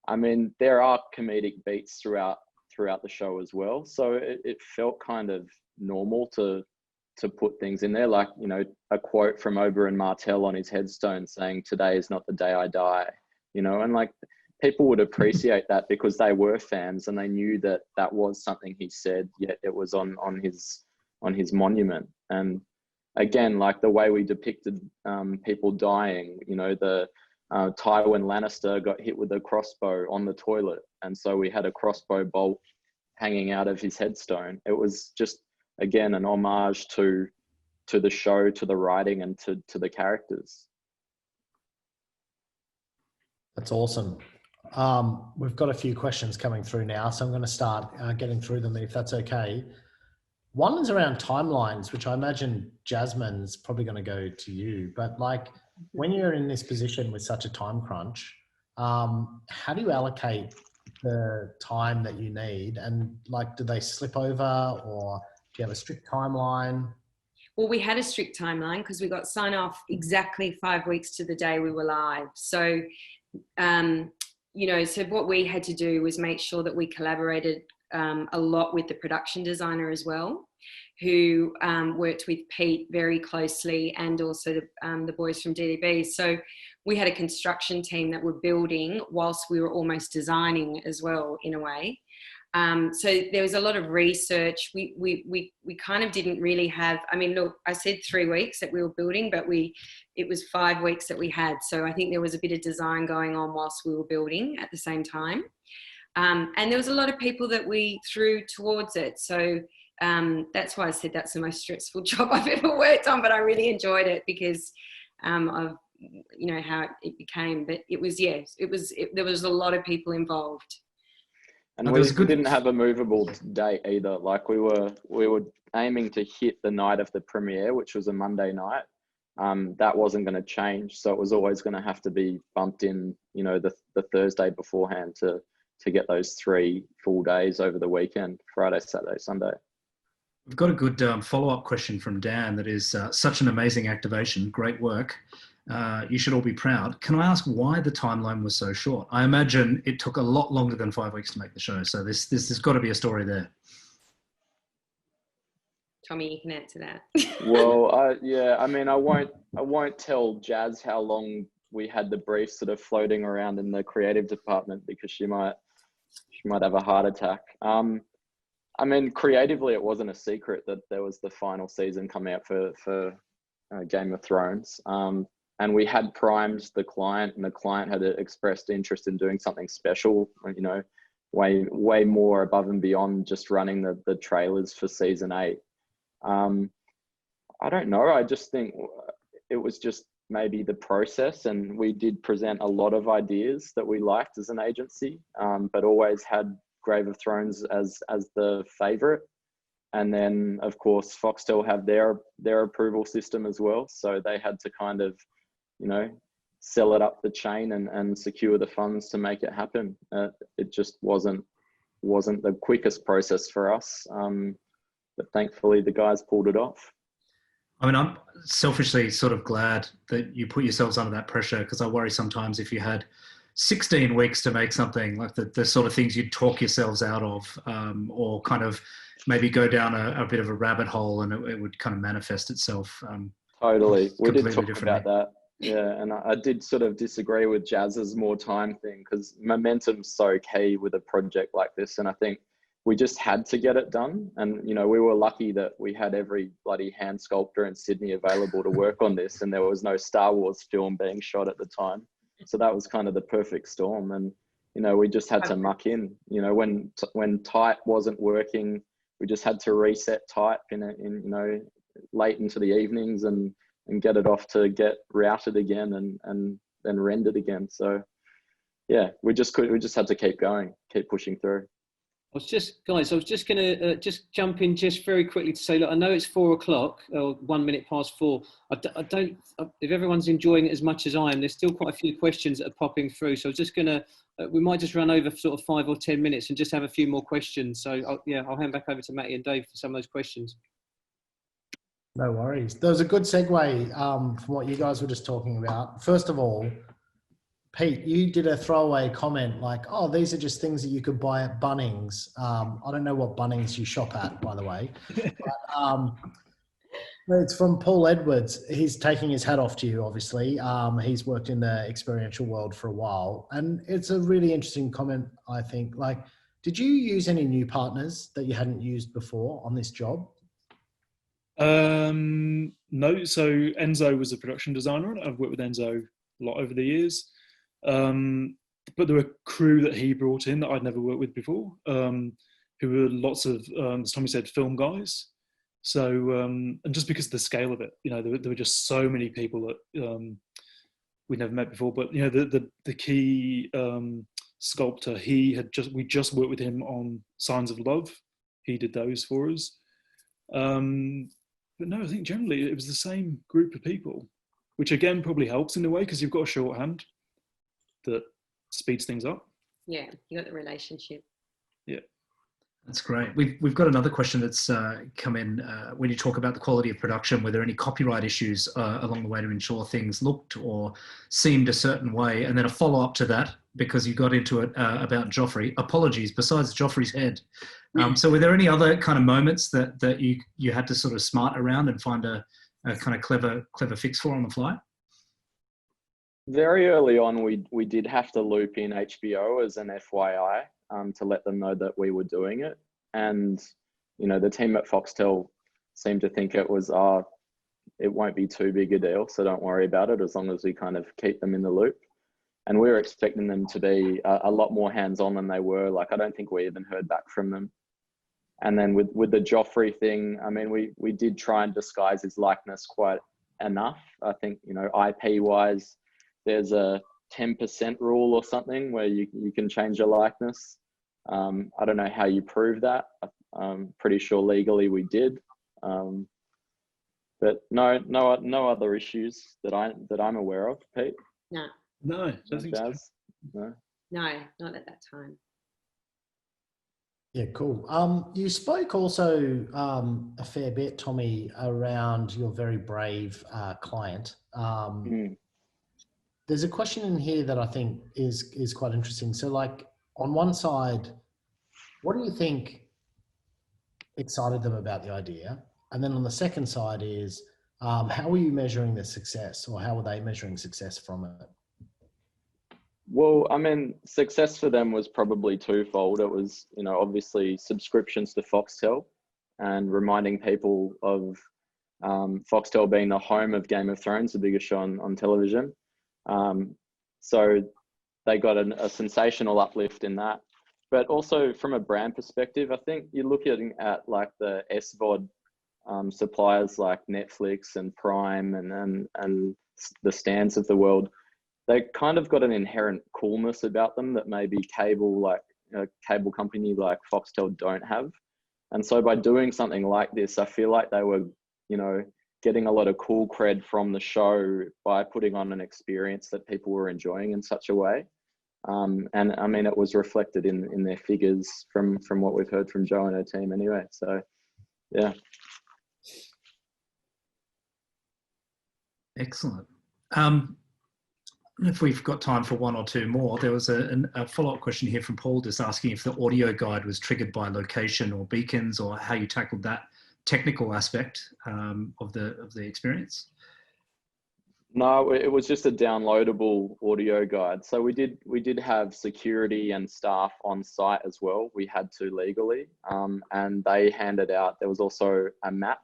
I mean, there are comedic beats throughout the show as well. So it felt kind of normal to put things in there, like, a quote from Ogre and Martel on his headstone saying, "Today is not the day I die," and like, people would appreciate that because they were fans and they knew that was something he said, yet it was on his monument. And again, like the way we depicted people dying, the Tywin Lannister got hit with a crossbow on the toilet, and so we had a crossbow bolt hanging out of his headstone. It was just, again, an homage to the show, to the writing, and to the characters.
That's awesome. We've got a few questions coming through now, so I'm going to start getting through them, if that's okay. One is around timelines, which I imagine Jasmin's probably going to go to you. But like, when you're in this position with such a time crunch, how do you allocate the time that you need? And like, do they slip over, or do you have a strict timeline?
Well, we had a strict timeline because we got sign off exactly 5 weeks to the day we were live. So, so what we had to do was make sure that we collaborated a lot with the production designer as well, who worked with Pete very closely, and also the boys from DDB. So we had a construction team that were building whilst we were almost designing as well, in a way. So there was a lot of research. We kind of didn't really have, I mean, look, I said 3 weeks that we were building, but it was 5 weeks that we had. So I think there was a bit of design going on whilst we were building at the same time. And there was a lot of people that we threw towards it. So that's why I said that's the most stressful job I've ever worked on, but I really enjoyed it because of, how it became. But it was, there was a lot of people involved.
And we didn't have a movable date either. Like we were aiming to hit the night of the premiere, which was a Monday night. That wasn't going to change. So it was always going to have to be bumped in, the Thursday beforehand to get those 3 full days over the weekend, Friday, Saturday, Sunday.
We've got a good follow-up question from Dan that is such an amazing activation. Great work. You should all be proud. Can I ask why the timeline was so short? I imagine it took a lot longer than 5 weeks to make the show. So this has got to be a story there.
Tommy, you can answer that.
Well, I won't tell Jazz how long we had the brief sort of floating around in the creative department because she might have a heart attack. Creatively, it wasn't a secret that there was the final season coming out for Game of Thrones. And we had primed the client, and the client had expressed interest in doing something special, way more above and beyond just running the trailers for season 8. I don't know. I just think it was just maybe the process, and we did present a lot of ideas that we liked as an agency, but always had Grave of Thrones as the favorite. And then of course Foxtel have their approval system as well, so they had to kind of sell it up the chain and secure the funds to make it happen. It just wasn't the quickest process for us, but thankfully the guys pulled it off.
I mean, I'm selfishly sort of glad that you put yourselves under that pressure, because I worry sometimes if you had 16 weeks to make something, like the sort of things you'd talk yourselves out of, or kind of maybe go down a bit of a rabbit hole, and it would kind of manifest itself.
Totally. We did talk about that. Yeah, and I did sort of disagree with Jazz's more time thing, because momentum's so key with a project like this, and I think we just had to get it done. And we were lucky that we had every bloody hand sculptor in Sydney available to work on this, and there was no Star Wars film being shot at the time, so that was kind of the perfect storm. And we just had to muck in. When type wasn't working, we just had to reset type in late into the evenings and get it off to get routed again and then rendered again. So yeah, we just had to keep going, keep pushing through.
I was just going to just jump in just very quickly to say, look, I know it's 4 o'clock or 1 minute past 4. I don't, if everyone's enjoying it as much as I am, there's still quite a few questions that are popping through. So I was just going to, we might just run over sort of 5 or 10 minutes and just have a few more questions. So I'll hand back over to Matty and Dave for some of those questions.
No worries. There was a good segue from what you guys were just talking about. First of all, Pete, you did a throwaway comment like, oh, these are just things that you could buy at Bunnings. I don't know what Bunnings you shop at, by the way. But it's from Paul Edwards. He's taking his hat off to you, obviously. He's worked in the experiential world for a while. And it's a really interesting comment, I think. Like, did you use any new partners that you hadn't used before on this job?
No. So Enzo was a production designer. I've worked with Enzo a lot over the years. But there were crew that he brought in that I'd never worked with before, who were lots of, as Tommy said, film guys. So, and just because of the scale of it, there were just so many people that we'd never met before. But the key sculptor, we just worked with him on Signs of Love. He did those for us. But no, I think generally it was the same group of people, which again probably helps in a way because you've got a shorthand that speeds things up.
Yeah, you got the relationship.
Yeah.
That's great. We've got another question that's come in. When you talk about the quality of production, were there any copyright issues along the way to ensure things looked or seemed a certain way? And then a follow-up to that, because you got into it about Joffrey. Apologies, besides Joffrey's head. So were there any other kind of moments that you had to sort of smart around and find a kind of clever fix for on the fly?
Very early on, we did have to loop in HBO as an FYI to let them know that we were doing it. And, you know, the team at Foxtel seemed to think it was, it won't be too big a deal, so don't worry about it as long as we kind of keep them in the loop. And we were expecting them to be a lot more hands-on than they were. Like, I don't think we even heard back from them. And then with the Joffrey thing, I mean, we did try and disguise his likeness quite enough. I think, you know, IP-wise, there's a 10% rule or something where you can change your likeness. I don't know how you prove that. I'm pretty sure legally we did. But no other issues that I'm aware of, Pete.
No.
No, don't think so.
No.
No, not at that time.
Yeah, cool. You spoke also a fair bit, Tommy, around your very brave client. There's a question in here that I think is quite interesting. So, like, on one side, what do you think excited them about the idea? And then on the second side is, how were you measuring the success, or how were they measuring success from it?
Well, I mean, success for them was probably twofold. It was, you know, obviously subscriptions to Foxtel and reminding people of Foxtel being the home of Game of Thrones, the biggest show on television. So they got a sensational uplift in that. But also from a brand perspective, I think you're looking at like the SVOD suppliers like Netflix and Prime and the Stands of the world. They kind of got an inherent coolness about them that maybe cable company like Foxtel don't have. And so by doing something like this, I feel like they were, you know, getting a lot of cool cred from the show by putting on an experience that people were enjoying in such a way. And I mean, it was reflected in their figures from what we've heard from Jo and her team anyway. So, yeah.
Excellent. If we've got time for one or two more, there was a follow-up question here from Paul just asking if the audio guide was triggered by location or beacons, or how you tackled that technical aspect of the experience.
No, it was just a downloadable audio guide. So we did have security and staff on site as well. We had to legally, and they handed out. There was also a map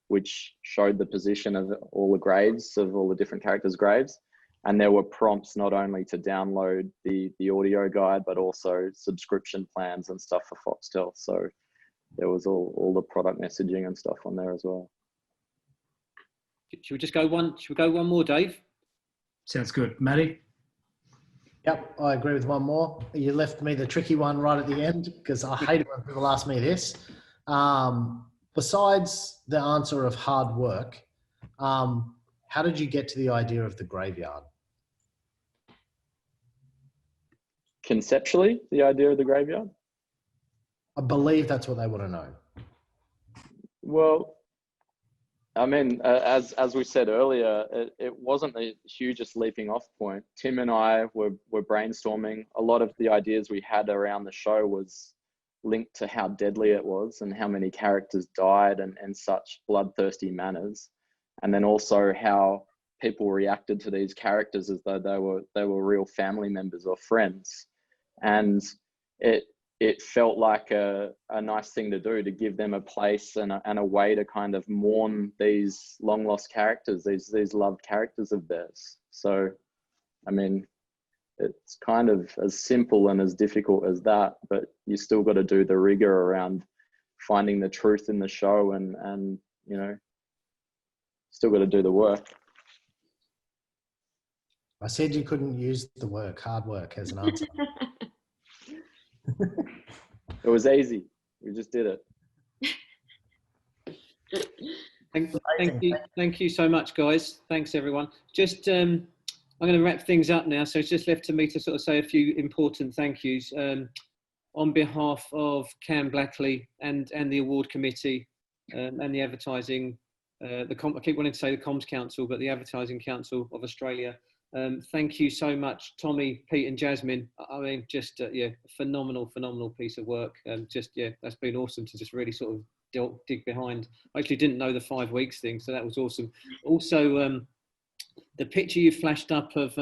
which showed the position of all the graves, of all the different characters' graves. And there were prompts not only to download the audio guide, but also subscription plans and stuff for Foxtel. So there was all the product messaging and stuff on there as well.
Should we just go one? Should we go one more, Dave?
Sounds good. Matty?
Yep, I agree with one more. You left me the tricky one right at the end, because I hate it when people ask me this. Besides the answer of hard work, how did you get to the idea of the graveyard?
Conceptually, the idea of the graveyard?
I believe that's what they want to know.
Well, I mean, as we said earlier, it wasn't the hugest leaping off point. Tim and I were brainstorming. A lot of the ideas we had around the show was linked to how deadly it was and how many characters died and such bloodthirsty manners. And then also how people reacted to these characters as though they were real family members or friends. And it felt like a nice thing to do, to give them a place and a way to kind of mourn these long lost characters, these loved characters of theirs. So, I mean, it's kind of as simple and as difficult as that, but you still got to do the rigor around finding the truth in the show and you know, still got to do the work.
I said you couldn't use the hard work as an answer.
It was easy. We just did it.
Thank you so much, guys. Thanks, everyone. Just, I'm going to wrap things up now. So it's just left to me to sort of say a few important thank yous. on behalf of Cam Blackley and the award committee and the advertising, I keep wanting to say the Comms Council, but the Advertising Council of Australia. Thank you so much, Tommy, Pete and Jasmin. I mean, just, phenomenal piece of work. That's been awesome to just really sort of dig behind. I actually didn't know the 5 weeks thing, so that was awesome. Also, the picture you flashed up of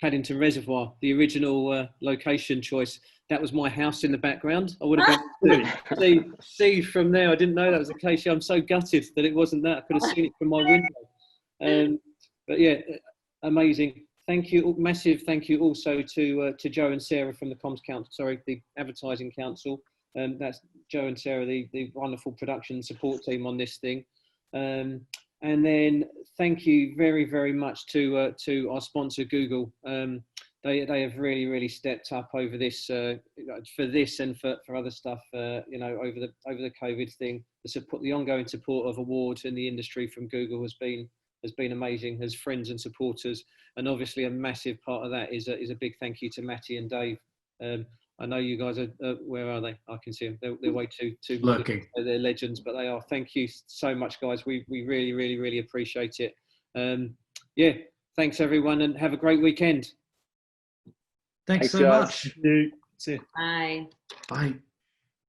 Paddington Reservoir, the original location choice, that was my house in the background. I would have been able to see from there. I didn't know that was the case. I'm so gutted that it wasn't that. I could have seen it from my window. But yeah, amazing. Thank you. Massive thank you also to Joe and Sarah from the Comms Council, the Advertising Council. That's Joe and Sarah, the wonderful production support team on this thing. And then thank you very, very much to our sponsor, Google. They have really stepped up over this for this and for other stuff. Over the COVID thing, the ongoing support of awards in the industry from Google has been amazing as friends and supporters. And obviously a massive part of that is a big thank you to Matty and Dave. I know you guys are, where are they? I can see them. They're way too
lurking.
They're legends, but they are. Thank you so much, guys. We really appreciate it. Thanks everyone, and have a great weekend.
Thanks so
guys.
much.
See you.
Bye.
Bye.